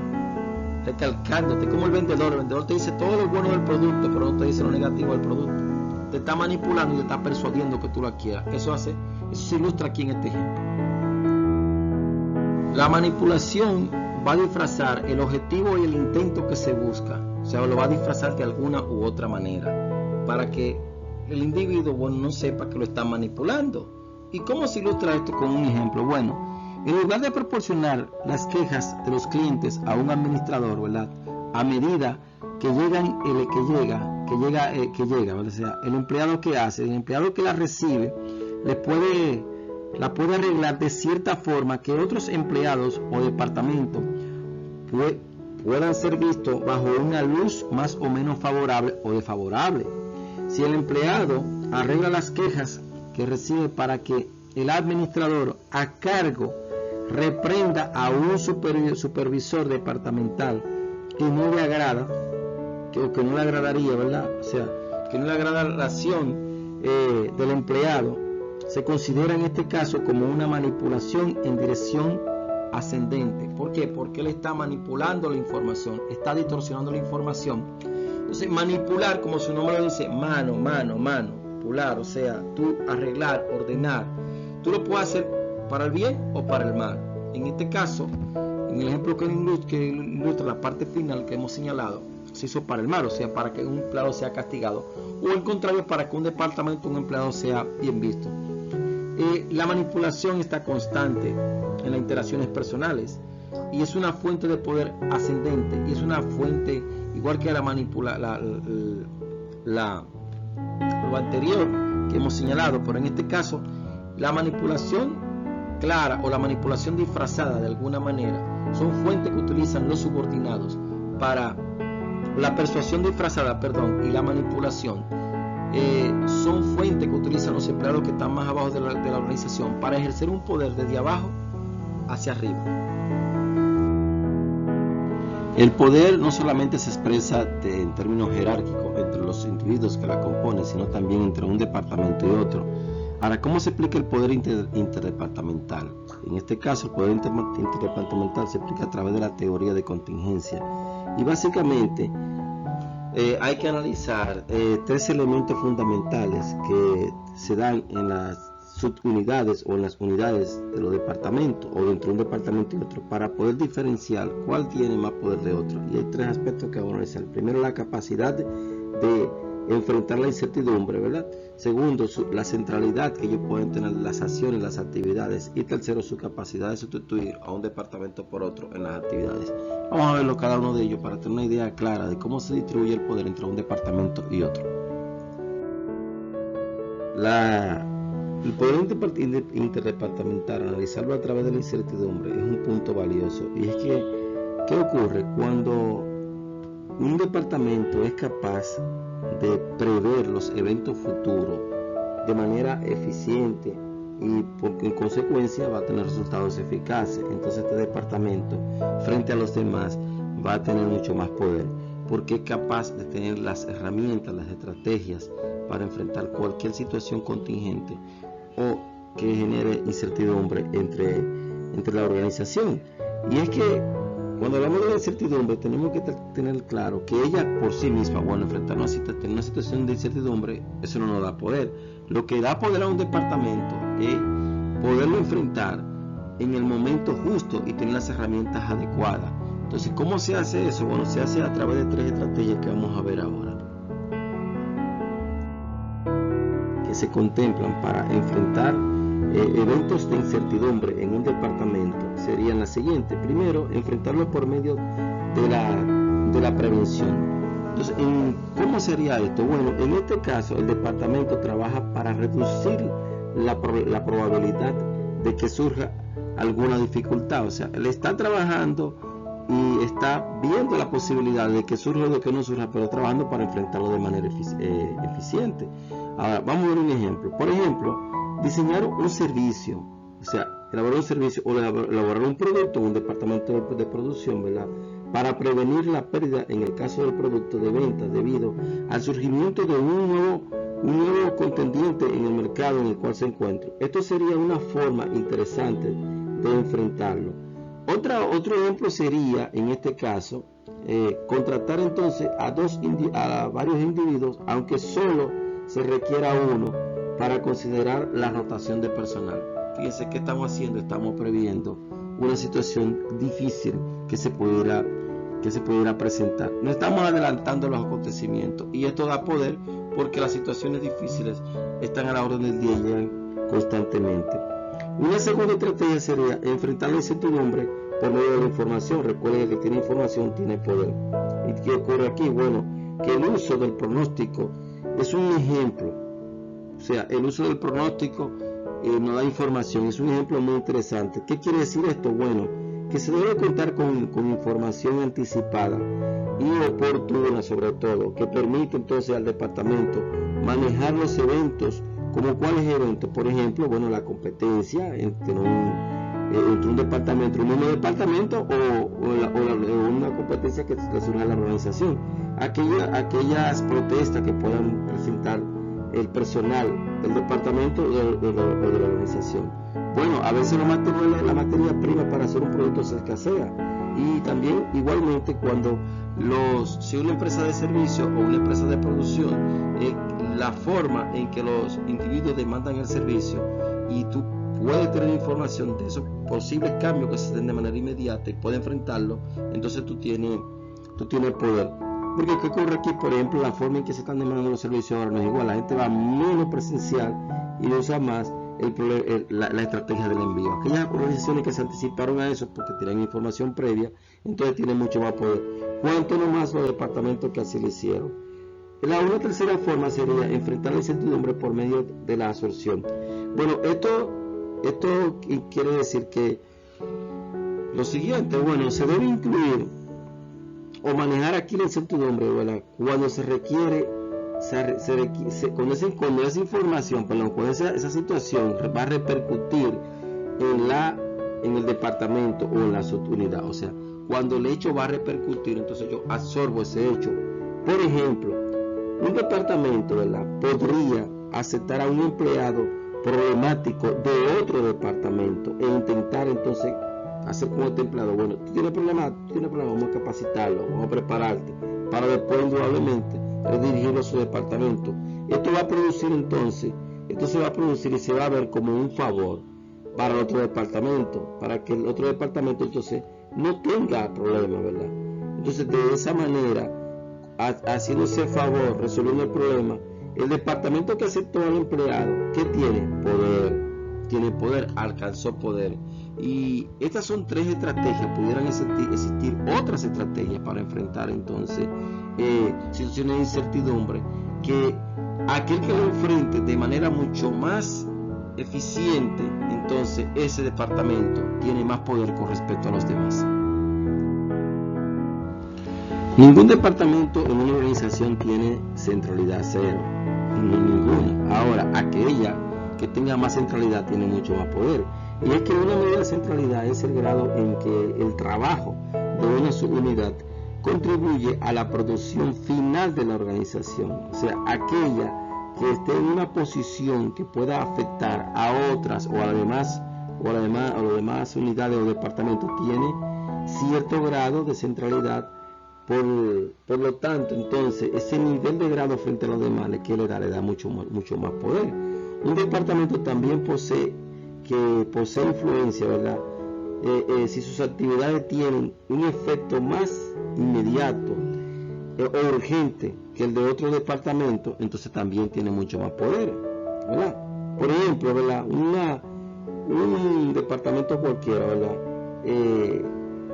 A: recalcándote, como el vendedor te dice todo lo bueno del producto, pero no te dice lo negativo del producto. Te está manipulando y te está persuadiendo que tú lo quieras. Eso se ilustra aquí en este ejemplo. La manipulación va a disfrazar el objetivo y el intento que se busca. O sea, lo va a disfrazar de alguna u otra manera para que el individuo no sepa que lo está manipulando. ¿Y cómo se ilustra esto con un ejemplo? Bueno, en lugar de proporcionar las quejas de los clientes a un administrador, ¿verdad?, a medida que llega, ¿verdad? O sea, el empleado que hace, el empleado que la recibe, la puede arreglar de cierta forma que otros empleados o departamentos puedan ser vistos bajo una luz más o menos favorable o desfavorable. Si el empleado arregla las quejas que recibe para que el administrador a cargo reprenda a un supervisor departamental que no le agrada, que no le agradaría, ¿verdad? O sea, que no le agrada la acción del empleado, se considera en este caso como una manipulación en dirección ascendente. ¿Por qué? Porque él está manipulando la información, está distorsionando la información. Entonces, manipular, como su nombre lo dice, manipular, o sea, tú arreglar, ordenar. Tú lo puedes hacer para el bien o para el mal. En este caso, en el ejemplo que ilustra la parte final que hemos señalado, se hizo para el mal, o sea, para que un empleado sea castigado, o al contrario, para que un departamento, un empleado sea bien visto. La manipulación está constante en las interacciones personales y es una fuente de poder ascendente, y es una fuente igual que lo anterior que hemos señalado, pero en este caso la manipulación clara o la manipulación disfrazada de alguna manera son fuentes que utilizan los subordinados para la persuasión disfrazada, y la manipulación, son fuentes que utilizan los empleados que están más abajo de la organización para ejercer un poder desde abajo hacia arriba. El poder no solamente se expresa en términos jerárquicos entre los individuos que la componen, sino también entre un departamento y otro. Ahora, ¿cómo se explica el poder interdepartamental? En este caso, el poder interdepartamental se explica a través de la teoría de contingencia. Y básicamente hay que analizar tres elementos fundamentales que se dan en las subunidades o en las unidades de los departamentos o dentro de un departamento y otro para poder diferenciar cuál tiene más poder de otro. Y hay tres aspectos que vamos a analizar. Primero, la capacidad de enfrentar la incertidumbre, ¿verdad? Segundo, la centralidad que ellos pueden tener en las acciones, las actividades. Y tercero, su capacidad de sustituir a un departamento por otro en las actividades. Vamos a verlo cada uno de ellos para tener una idea clara de cómo se distribuye el poder entre un departamento y otro. El poder interdepartamental, analizarlo a través de la incertidumbre, es un punto valioso. Y es que, ¿qué ocurre cuando un departamento es capaz de prever los eventos futuros de manera eficiente y porque en consecuencia va a tener resultados eficaces? Entonces este departamento frente a los demás va a tener mucho más poder porque es capaz de tener las herramientas, las estrategias para enfrentar cualquier situación contingente o que genere incertidumbre entre la organización. Y es que cuando hablamos de la incertidumbre tenemos que tener claro que ella por sí misma, enfrentar una situación de incertidumbre, eso no nos da poder. Lo que da poder a un departamento es poderlo enfrentar en el momento justo y tener las herramientas adecuadas. Entonces, ¿cómo se hace eso? Bueno, se hace a través de tres estrategias que vamos a ver ahora, que se contemplan para enfrentar eventos de incertidumbre en un departamento. Serían las siguientes. Primero, enfrentarlo por medio de la prevención. Entonces, ¿cómo sería esto? Bueno, en este caso el departamento trabaja para reducir la probabilidad de que surja alguna dificultad. O sea, él está trabajando y está viendo la posibilidad de que surja o de que no surja, pero trabajando para enfrentarlo de manera eficiente. Ahora, vamos a ver un ejemplo. Por ejemplo, diseñar un servicio, o sea, elaborar un servicio o elaborar un producto en un departamento de producción, ¿verdad? Para prevenir la pérdida en el caso del producto de venta debido al surgimiento de un nuevo contendiente en el mercado en el cual se encuentra. Esto sería una forma interesante de enfrentarlo. Otro ejemplo sería, en este caso, contratar entonces a varios individuos, aunque solo se requiera uno, para considerar la rotación de personal. Fíjense qué estamos haciendo, estamos previendo una situación difícil que se pudiera presentar. No estamos adelantando los acontecimientos y esto da poder porque las situaciones difíciles están a la orden del día y llegan constantemente. Una segunda estrategia sería enfrentar la incertidumbre por medio de la información. Recuerden que el que tiene información tiene poder. ¿Y qué ocurre aquí? Bueno, que el uso del pronóstico es un ejemplo. O sea, el uso del pronóstico nos da información. Es un ejemplo muy interesante. ¿Qué quiere decir esto? Bueno, que se debe contar con información anticipada y oportuna, sobre todo, que permite entonces al departamento manejar los eventos. ¿Como cuáles eventos? Por ejemplo, la competencia entre un departamento, un mismo departamento o una competencia que surja en la organización. Aquellas protestas que puedan presentar el personal del departamento o de la organización. A veces la materia prima para hacer un producto se escasea. Y también, igualmente, si una empresa de servicio o una empresa de producción, la forma en que los individuos demandan el servicio y tú puedes tener información de esos posibles cambios que se den de manera inmediata y puedes enfrentarlo, entonces tú tienes poder. Porque ¿qué ocurre aquí? Por ejemplo, la forma en que se están demandando los servicios ahora no es igual. La gente va menos presencial y usa más la estrategia del envío. Aquellas organizaciones que se anticiparon a eso porque tienen información previa, entonces tienen mucho más poder. Cuanto no más los departamentos que así lo hicieron. Una tercera forma sería enfrentar la incertidumbre por medio de la absorción. Esto quiere decir que lo siguiente, se debe incluir o manejar aquí la incertidumbre, ¿verdad? Cuando se requiere, con esa información, perdón, con esa situación va a repercutir en el departamento o en la subunidad. O sea, cuando el hecho va a repercutir, entonces yo absorbo ese hecho. Por ejemplo, un departamento, ¿verdad?, podría aceptar a un empleado problemático de otro departamento e intentar entonces hacer con este empleado: bueno, tú tienes problemas, vamos a capacitarlo, vamos a prepararte para después indudablemente redirigirlo a su departamento. Esto va a producir entonces, esto se va a producir y se va a ver como un favor para el otro departamento, para que el otro departamento entonces no tenga problemas, ¿verdad? Entonces, de esa manera, haciendo ese favor, resolviendo el problema, el departamento que aceptó al empleado, ¿qué tiene? Tiene poder, alcanzó poder. Y estas son 3 estrategias. Pudieran existir otras estrategias para enfrentar entonces situaciones de incertidumbre, que aquel que lo enfrente de manera mucho más eficiente, entonces ese departamento tiene más poder con respecto a los demás. Ningún departamento en una organización tiene centralidad cero, ninguna. Ahora, aquella que tenga más centralidad tiene mucho más poder. Y es que una medida de centralidad es el grado en que el trabajo de una subunidad contribuye a la producción final de la organización. O sea, aquella que esté en una posición que pueda afectar a otras o a las demás unidades o departamentos tiene cierto grado de centralidad. Por lo tanto, entonces, ese nivel de grado frente a los demás le da mucho más poder. Un departamento también posee influencia, ¿verdad? Si sus actividades tienen un efecto más inmediato o urgente que el de otro departamento, entonces también tiene mucho más poder, ¿verdad? Por ejemplo, ¿verdad?, un departamento cualquiera, ¿verdad?,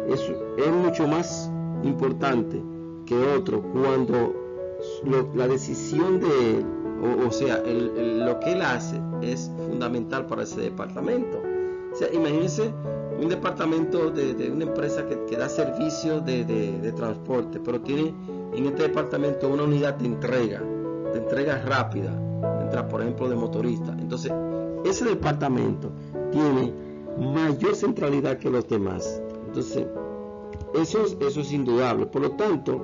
A: es mucho más importante que otro cuando la decisión de él, o sea, lo que él hace es fundamental para ese departamento. O sea, imagínense un departamento de una empresa que da servicio de transporte, pero tiene en este departamento una unidad de entrega rápida, por ejemplo, de motorista. Entonces, ese departamento tiene mayor centralidad que los demás. Entonces, eso es indudable. Por lo tanto,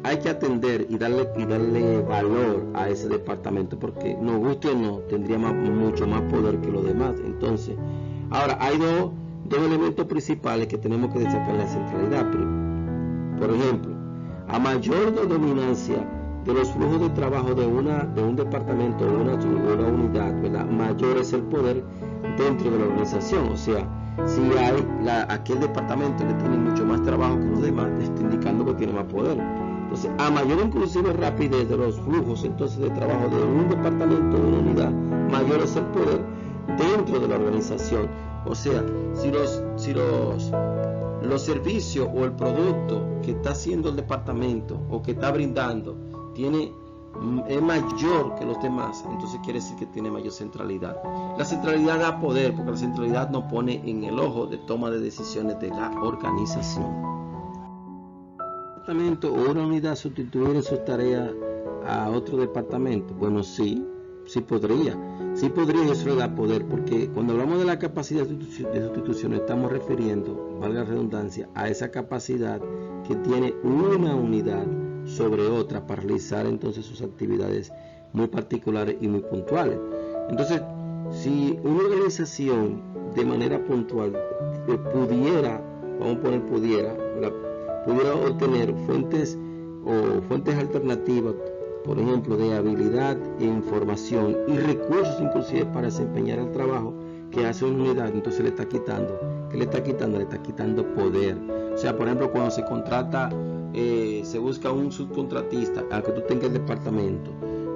A: hay que atender y darle valor a ese departamento, porque nos guste o no, tendría mucho más poder que los demás. Entonces, ahora hay dos elementos principales que tenemos que destacar en la centralidad. Por ejemplo, a mayor dominancia de los flujos de trabajo de un departamento o una unidad, ¿verdad?, mayor es el poder dentro de la organización. O sea, si hay aquel departamento que tiene mucho más trabajo que los demás, está indicando que tiene más poder. Entonces, a mayor inclusive rapidez de los flujos entonces de trabajo de un departamento o una unidad, mayor es el poder dentro de la organización. O sea, si los servicios o el producto que está haciendo el departamento o que está brindando es mayor que los demás, entonces quiere decir que tiene mayor centralidad. La centralidad da poder, porque la centralidad nos pone en el ojo de toma de decisiones de la organización. ¿Un departamento o una unidad sustituir en sus tareas a otro departamento? Bueno, sí podría, y eso le da poder, porque cuando hablamos de la capacidad de sustitución estamos refiriendo, valga la redundancia, a esa capacidad que tiene una unidad sobre otra para realizar entonces sus actividades muy particulares y muy puntuales. Entonces, si una organización de manera puntual pudiera obtener fuentes alternativas, por ejemplo, de habilidad e información y recursos inclusive para desempeñar el trabajo que hace una unidad, entonces le está quitando poder. O sea, por ejemplo, cuando se contrata, se busca un subcontratista al que tú tengas el departamento.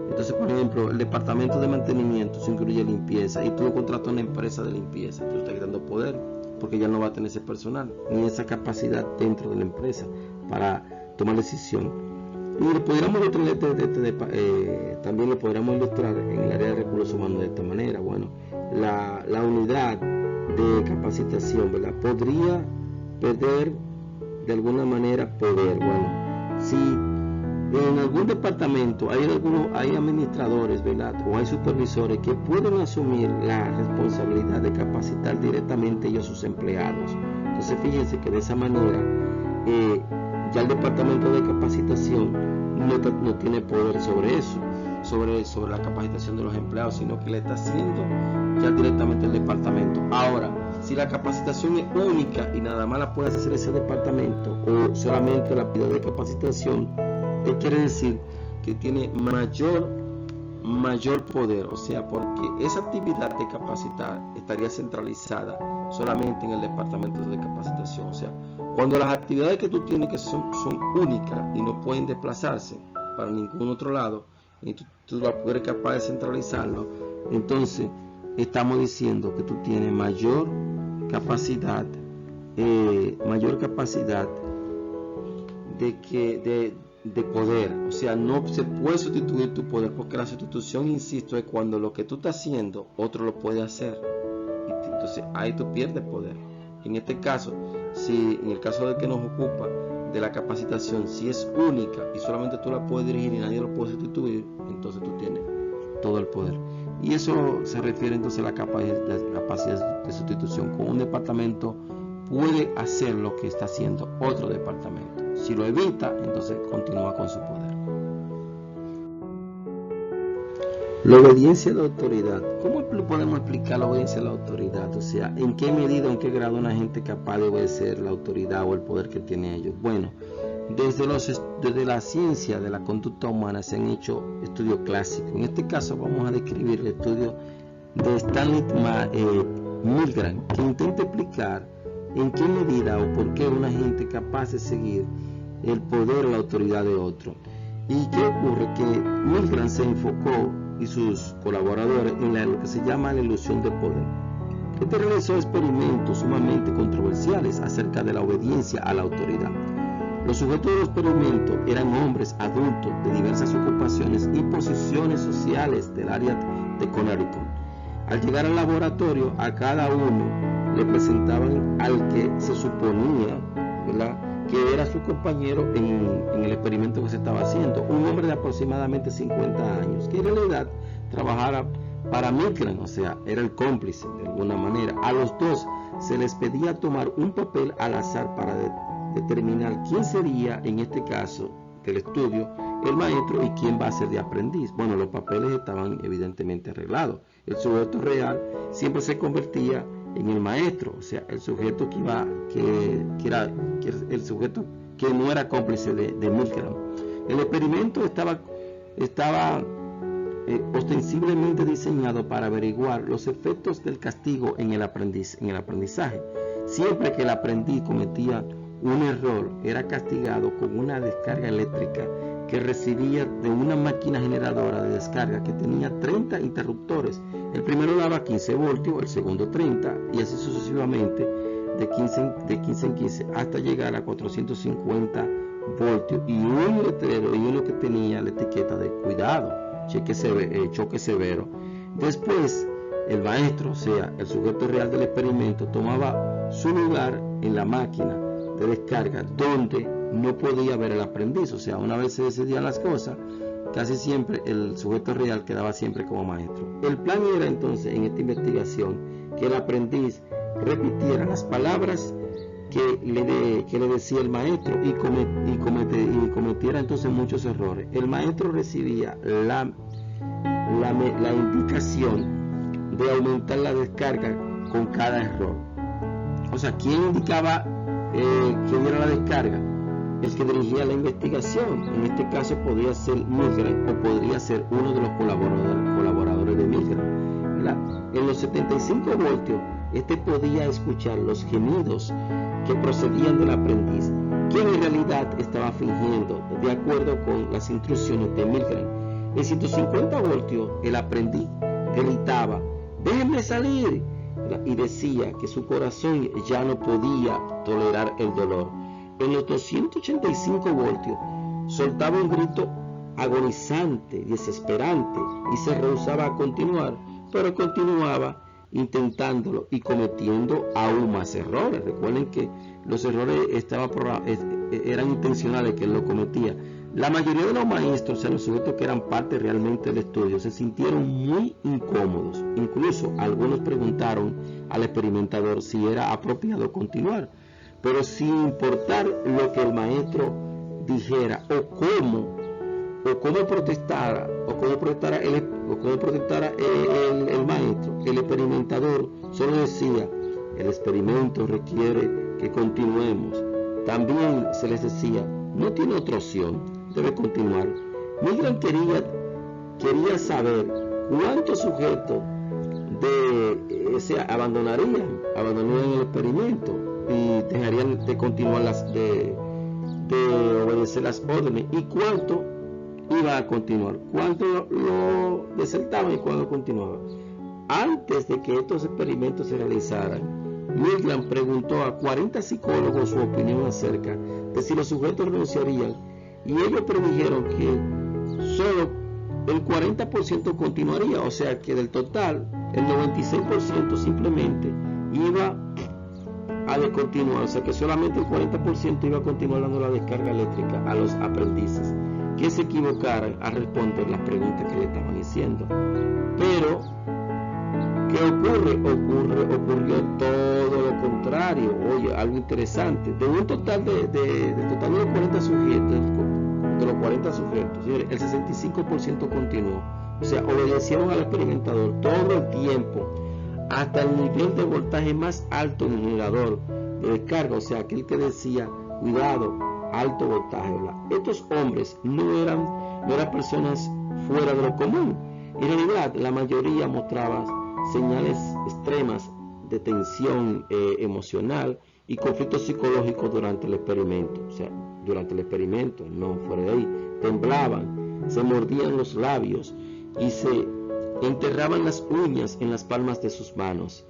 A: Entonces, por ejemplo, el departamento de mantenimiento se incluye limpieza y tú lo contratas a una empresa de limpieza, tú estás quitando poder, porque ya no va a tener ese personal ni esa capacidad dentro de la empresa para tomar decisión. Y también lo podríamos ilustrar en el área de recursos humanos de esta manera. Bueno, la unidad de capacitación, ¿verdad?, podría perder de alguna manera poder. Bueno, si en algún departamento hay administradores, ¿verdad? O hay supervisores que pueden asumir la responsabilidad de capacitar directamente ellos a sus empleados. Entonces fíjense que de esa manera ya el departamento de capacitación no tiene poder sobre eso, sobre la capacitación de los empleados, sino que le está haciendo ya directamente el departamento. Ahora, si la capacitación es única y nada más la puede hacer ese departamento, o solamente la actividad de capacitación, ¿qué quiere decir? Que tiene mayor poder, o sea, porque esa actividad de capacitar estaría centralizada solamente en el departamento de capacitación. O sea, cuando las actividades que tú tienes que son únicas y no pueden desplazarse para ningún otro lado, y tú eres capaz de centralizarlo, entonces estamos diciendo que tú tienes mayor capacidad de poder. O sea, no se puede sustituir tu poder, porque la sustitución, insisto, es cuando lo que tú estás haciendo otro lo puede hacer, entonces ahí tú pierdes poder. En este caso, si en el caso de que nos ocupa de la capacitación, si es única y solamente tú la puedes dirigir y nadie lo puede sustituir, entonces tú tienes todo el poder. Y eso se refiere entonces a la capacidad de sustitución. Con un departamento puede hacer lo que está haciendo otro departamento. Si lo evita, entonces continúa con su poder. La obediencia a la autoridad. ¿Cómo podemos explicar la obediencia a la autoridad? O sea, ¿en qué medida, en qué grado una gente es capaz de obedecer la autoridad o el poder que tiene ellos? Bueno, desde la ciencia de la conducta humana se han hecho estudios clásicos. En este caso vamos a describir el estudio de Stanley Milgram, que intenta explicar en qué medida o por qué una gente es capaz de seguir el poder o la autoridad de otro. ¿Y qué ocurre? Que Milgram se enfocó, y sus colaboradores, en lo que se llama la ilusión de poder. Este realizó experimentos sumamente controversiales acerca de la obediencia a la autoridad. Los sujetos de los experimentos eran hombres adultos de diversas ocupaciones y posiciones sociales del área de Connecticut. Al llegar al laboratorio, a cada uno le presentaban al que se suponía, ¿verdad?, que era su compañero en el experimento que se estaba haciendo, un hombre de aproximadamente 50 años, que en realidad trabajara para Milgram, o sea, era el cómplice de alguna manera. A los dos se les pedía tomar un papel al azar para determinar quién sería, en este caso del estudio, el maestro y quién va a ser de aprendiz. Bueno, los papeles estaban evidentemente arreglados. El sujeto real siempre se convertía en el maestro, o sea, el sujeto que era el sujeto que no era cómplice de Milgram. El experimento estaba ostensiblemente diseñado para averiguar los efectos del castigo en el aprendizaje. Siempre que el aprendiz cometía un error, era castigado con una descarga eléctrica que recibía de una máquina generadora de descarga que tenía 30 interruptores. El primero daba 15 voltios, el segundo 30, y así sucesivamente de 15 en 15 hasta llegar a 450 voltios, y un letrero y uno que tenía la etiqueta de cuidado, choque severo. Después el maestro, o sea, el sujeto real del experimento, tomaba su lugar en la máquina de descarga donde no podía ver el aprendiz. O sea, una vez se decidían las cosas, casi siempre el sujeto real quedaba siempre como maestro. El plan era entonces, en esta investigación, que el aprendiz repitiera las palabras que le decía el maestro y cometiera entonces muchos errores. El maestro recibía la indicación de aumentar la descarga con cada error. O sea, ¿quién indicaba quién era la descarga? El que dirigía la investigación. En este caso podría ser Milgram o podría ser uno de los colaboradores de Milgram, ¿verdad? En los 75 voltios, este podía escuchar los gemidos que procedían del aprendiz, quien en realidad estaba fingiendo de acuerdo con las instrucciones de Milgram. En 150 voltios, el aprendiz gritaba: "¡Déjenme salir!", y decía que su corazón ya no podía tolerar el dolor. En los 285 voltios, soltaba un grito agonizante, desesperante, y se rehusaba a continuar, pero continuaba intentándolo y cometiendo aún más errores. Recuerden que los errores eran intencionales, que él lo cometía. La mayoría de los maestros, o sea, los sujetos que eran parte realmente del estudio, se sintieron muy incómodos. Incluso algunos preguntaron al experimentador si era apropiado continuar, pero sin importar lo que el maestro dijera o cómo protestara el maestro. El experimentador solo decía: el experimento requiere que continuemos. También se les decía: no tiene otra opción, debe continuar. Milgram quería saber cuántos sujetos abandonarían el experimento y dejarían de continuar de obedecer las órdenes, y cuánto iba a continuar, cuánto lo desertaban y cuánto continuaba. Antes de que estos experimentos se realizaran, Milgram preguntó a 40 psicólogos su opinión acerca de si los sujetos renunciarían, y ellos predijeron que solo el 40% continuaría, o sea que del total el 96% simplemente iba a descontinuar, o sea que solamente el 40% iba a continuar dando la descarga eléctrica a los aprendices que se equivocaran a responder las preguntas que le estaban diciendo. Pero ¿qué ocurrió todo lo contrario. Oye, algo interesante. De un total del total de los 40 sujetos, el 65% continuó. O sea, obedecieron al experimentador todo el tiempo, hasta el nivel de voltaje más alto del generador de descarga, o sea, aquel que decía: cuidado, alto voltaje. Estos hombres no eran personas fuera de lo común. En realidad, la mayoría mostraba señales extremas de tensión emocional y conflictos psicológicos durante el experimento. O sea, durante el experimento, no fuera de ahí. Temblaban, se mordían los labios y se enterraban las uñas en las palmas de sus manos.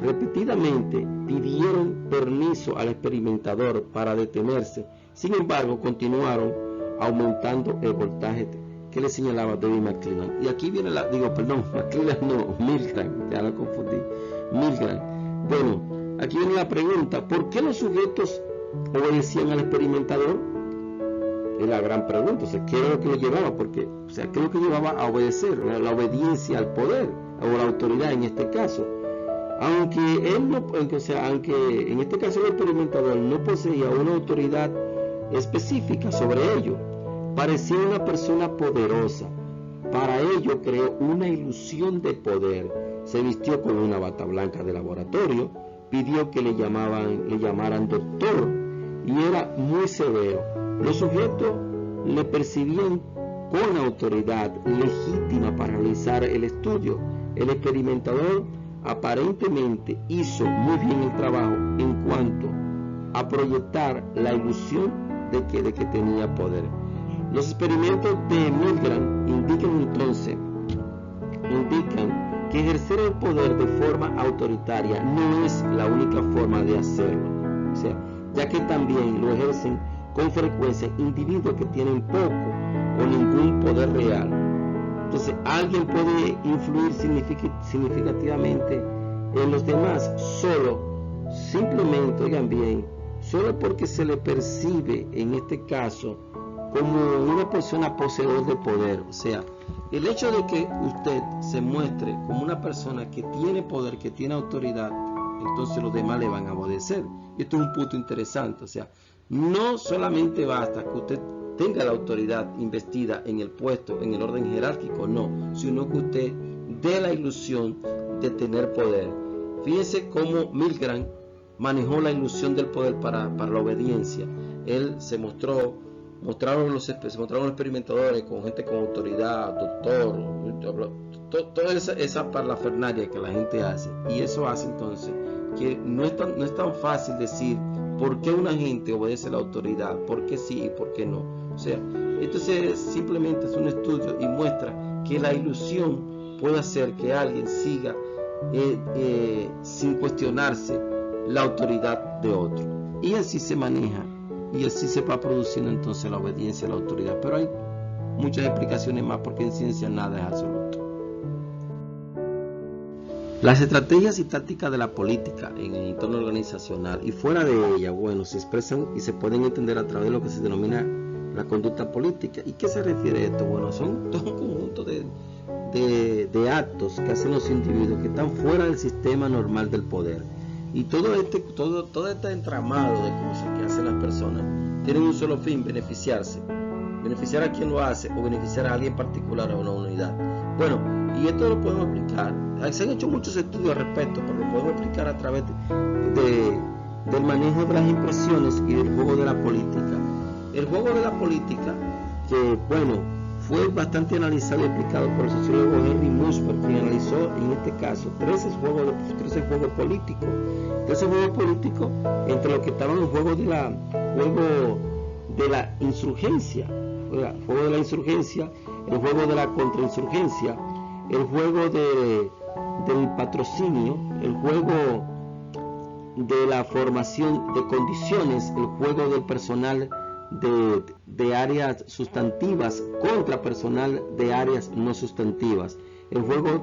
A: Repetidamente pidieron permiso al experimentador para detenerse. Sin embargo, continuaron aumentando el voltaje que le señalaba David McClelland. Y aquí viene Milgram, ya lo confundí. Milgram. Bueno, aquí viene la pregunta: ¿por qué los sujetos obedecían al experimentador? Es la gran pregunta. O sea, ¿qué era lo que lo llevaba? ¿Qué es lo que llevaba a obedecer? La obediencia al poder o la autoridad en este caso. Aunque en este caso el experimentador no poseía una autoridad específica sobre ello, parecía una persona poderosa. Para ello creó una ilusión de poder. Se vistió con una bata blanca de laboratorio, pidió que le llamaran doctor, y era muy severo. Los sujetos le percibían con autoridad legítima para realizar el estudio. El experimentador aparentemente hizo muy bien el trabajo en cuanto a proyectar la ilusión de que tenía poder. Los experimentos de Milgram indican que ejercer el poder de forma autoritaria no es la única forma de hacerlo, o sea, ya que también lo ejercen con frecuencia individuos que tienen poco o ningún poder real. Entonces, alguien puede influir significativamente en los demás simplemente, oigan bien, solo porque se le percibe en este caso como una persona poseedora de poder. O sea, el hecho de que usted se muestre como una persona que tiene poder, que tiene autoridad, entonces los demás le van a obedecer. Y esto es un punto interesante. O sea, no solamente basta que usted tenga la autoridad investida en el puesto, en el orden jerárquico, no, sino que usted dé la ilusión de tener poder. Fíjense cómo Milgram manejó la ilusión del poder para la obediencia. Él se mostraron los experimentadores con gente con autoridad, doctor, toda esa parafernalia que la gente hace, y eso hace entonces que no es tan fácil decir por qué una gente obedece la autoridad, por qué sí y por qué no. O sea, entonces simplemente es un estudio y muestra que la ilusión puede hacer que alguien siga sin cuestionarse la autoridad de otro, y así se maneja y así se va produciendo entonces la obediencia a la autoridad. Pero hay muchas explicaciones más, porque en ciencia nada es absoluto. Las estrategias y tácticas de la política en el entorno organizacional y fuera de ella, bueno, se expresan y se pueden entender a través de lo que se denomina la conducta política. ¿Y qué se refiere a esto? Bueno, son todo un conjunto de actos que hacen los individuos que están fuera del sistema normal del poder. Y todo este entramado de cosas que hacen las personas tienen un solo fin: beneficiarse. Beneficiar a quien lo hace o beneficiar a alguien particular o a una unidad. Bueno, y esto lo podemos explicar. Se han hecho muchos estudios al respecto, pero lo podemos explicar a través del manejo de las impresiones y del juego de la política. El juego de la política, que bueno, fue bastante analizado y explicado por el sociólogo Henry Musberg, quien analizó en este caso 13 juegos políticos. 13 juegos políticos entre los que estaban el juego de la insurgencia, el juego de la insurgencia, el juego de la contrainsurgencia, el juego del patrocinio, el juego de la formación de condiciones, el juego del personal de áreas sustantivas contra personal de áreas no sustantivas, el juego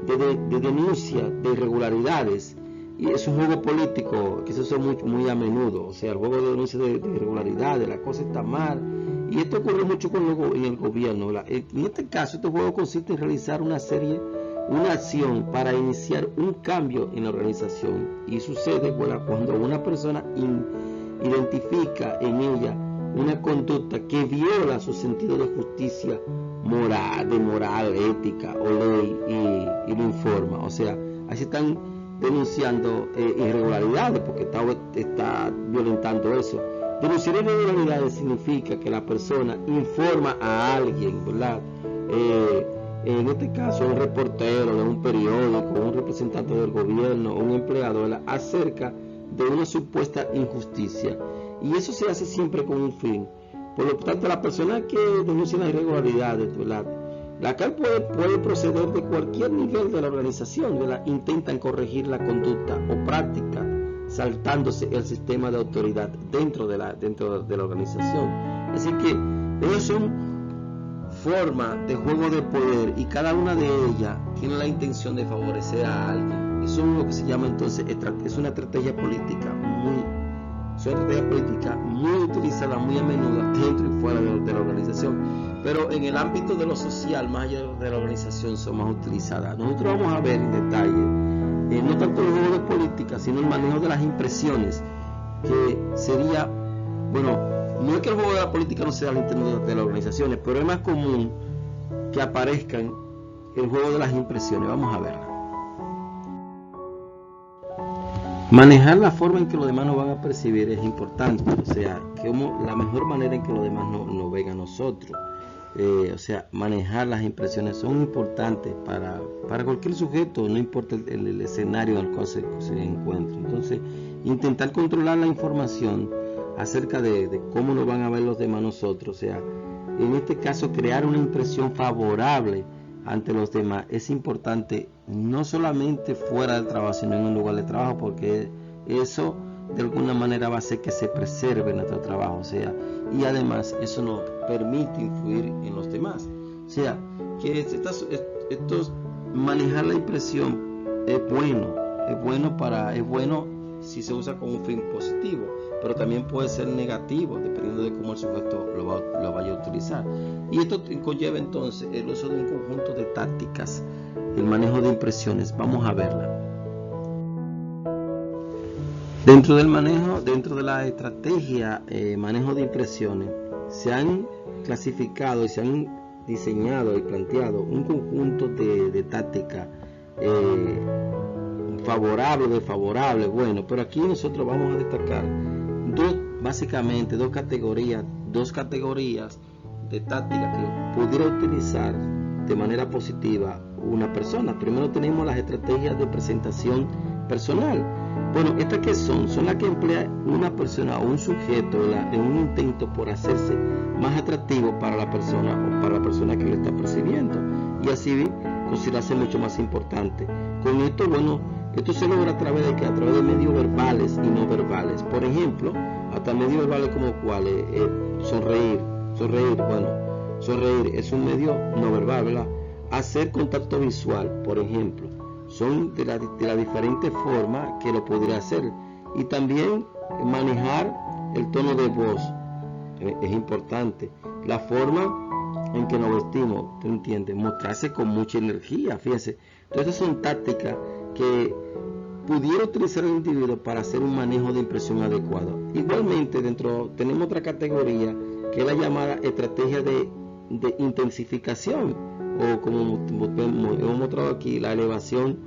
A: de denuncia de irregularidades. Y es un juego político que se usa muy a menudo, o sea, el juego de denuncia de irregularidades, la cosa está mal. Y esto ocurre mucho en el gobierno. En este caso, este juego consiste en realizar una acción para iniciar un cambio en la organización. Y sucede cuando una persona identifica en ella una conducta que viola su sentido de justicia moral, ética o ley y lo informa. O sea, así están denunciando irregularidades porque está violentando eso. Denunciar irregularidades significa que la persona informa a alguien, ¿verdad? En este caso, un reportero de un periódico, un representante del gobierno, un empleado, ¿verdad?, acerca de una supuesta injusticia. Y eso se hace siempre con un fin. Por lo tanto, la persona que denuncia las irregularidades, ¿verdad?, la cual puede proceder de cualquier nivel de la organización, ¿verdad?, intentan corregir la conducta o práctica saltándose el sistema de autoridad dentro de la organización. Así que ellos son formas de juego de poder y cada una de ellas tiene la intención de favorecer a alguien. Eso es lo que se llama entonces, es una estrategia política muy utilizada muy a menudo dentro y fuera de la organización, pero en el ámbito de lo social, más allá de la organización, son más utilizadas. Nosotros vamos a ver en detalle no tanto el juego de política, sino el manejo de las impresiones, que sería, bueno, no es que el juego de la política no sea al interno de las organizaciones, pero es más común que aparezcan el juego de las impresiones. Vamos a verla. Manejar la forma en que los demás nos van a percibir es importante, o sea, la mejor manera en que los demás nos ven a nosotros. O sea, manejar las impresiones son importantes para cualquier sujeto, no importa el escenario en el cual se encuentre. Entonces, intentar controlar la información acerca de cómo nos van a ver los demás nosotros, o sea, en este caso crear una impresión favorable ante los demás es importante, no solamente fuera del trabajo, sino en un lugar de trabajo, porque eso de alguna manera va a hacer que se preserve nuestro trabajo, o sea, y además eso nos permite influir en los demás. O sea, que manejar la impresión es bueno si se usa con un fin positivo, pero también puede ser negativo dependiendo de cómo el sujeto lo vaya a utilizar. Y esto conlleva entonces el uso de un conjunto de tácticas, el manejo de impresiones. Vamos a verla. Dentro de la estrategia manejo de impresiones, se han clasificado y se han diseñado y planteado un conjunto de tácticas favorables, desfavorables. Bueno, pero aquí nosotros vamos a destacar básicamente dos categorías de tácticas que pudiera utilizar de manera positiva una persona. Primero tenemos las estrategias de presentación personal. Bueno, ¿estas qué son? Son las que emplea una persona o un sujeto en un intento por hacerse más atractivo para la persona o para la persona que lo está percibiendo, y así considerarse mucho más importante. Con esto, bueno, esto se logra a través de medios verbales y no verbales. Por ejemplo, hasta medios verbales como cuáles, sonreír, bueno, sonreír es un medio no verbal, ¿verdad? Hacer contacto visual, por ejemplo, son de la diferente forma que lo podría hacer. Y también manejar el tono de voz es importante, la forma en que nos vestimos, ¿te entiendes? Mostrarse con mucha energía, fíjense. Entonces son tácticas que pudiera utilizar el individuo para hacer un manejo de impresión adecuado. Igualmente, tenemos otra categoría que es la llamada estrategia de intensificación, o como hemos mostrado aquí, la elevación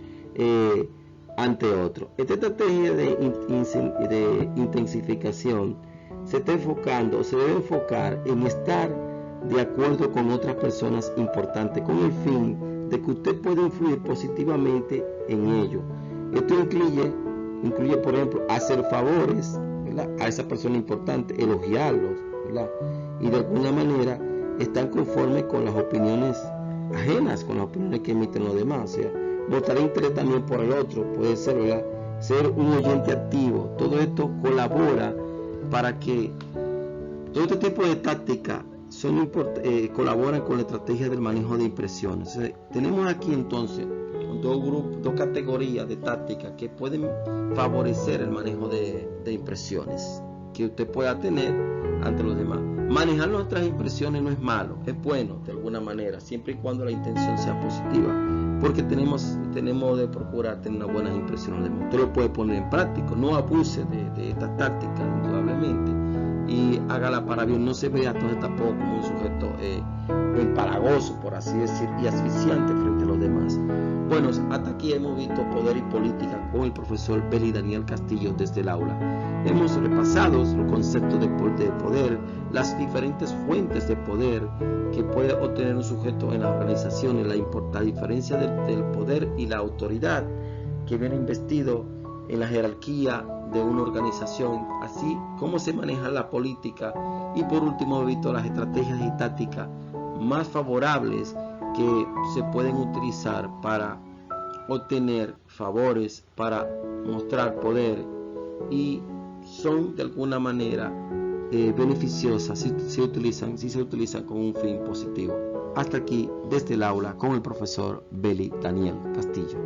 A: ante otro. Esta estrategia de intensificación se debe enfocar en estar de acuerdo con otras personas importantes, con el fin de que usted pueda influir positivamente en ello. Esto incluye, por ejemplo, hacer favores, ¿verdad?, a esa persona importante, elogiarlos, ¿verdad?, y de alguna manera están conformes con las opiniones ajenas, con las opiniones que emiten los demás. O sea, mostrar interés también por el otro, puede ser, ¿verdad?, ser un oyente activo. Todo esto colabora para que todo este tipo de tácticas colaboran con la estrategia del manejo de impresiones. O sea, tenemos aquí entonces dos categorías de tácticas que pueden favorecer el manejo de impresiones que usted pueda tener ante los demás. Manejar nuestras impresiones no es malo, es bueno de alguna manera, siempre y cuando la intención sea positiva, porque tenemos de procurar tener unas buenas impresiones. Usted lo puede poner en práctica, no abuse de estas tácticas, indudablemente, y hágala para bien. No se vea entonces tampoco como un sujeto empalagoso, por así decir, y asfixiante frente a los demás. Bueno, hasta aquí hemos visto Poder y Política con el profesor Bely Daniel Castillo desde el aula. Hemos repasado los conceptos de poder, las diferentes fuentes de poder que puede obtener un sujeto en las organizaciones, la diferencia del poder y la autoridad que viene investido en la jerarquía de una organización, así como se maneja la política, y por último hemos visto las estrategias y tácticas más favorables que se pueden utilizar para obtener favores, para mostrar poder, y son de alguna manera beneficiosas si se utilizan con un fin positivo. Hasta aquí desde el aula con el profesor Bely Daniel Castillo.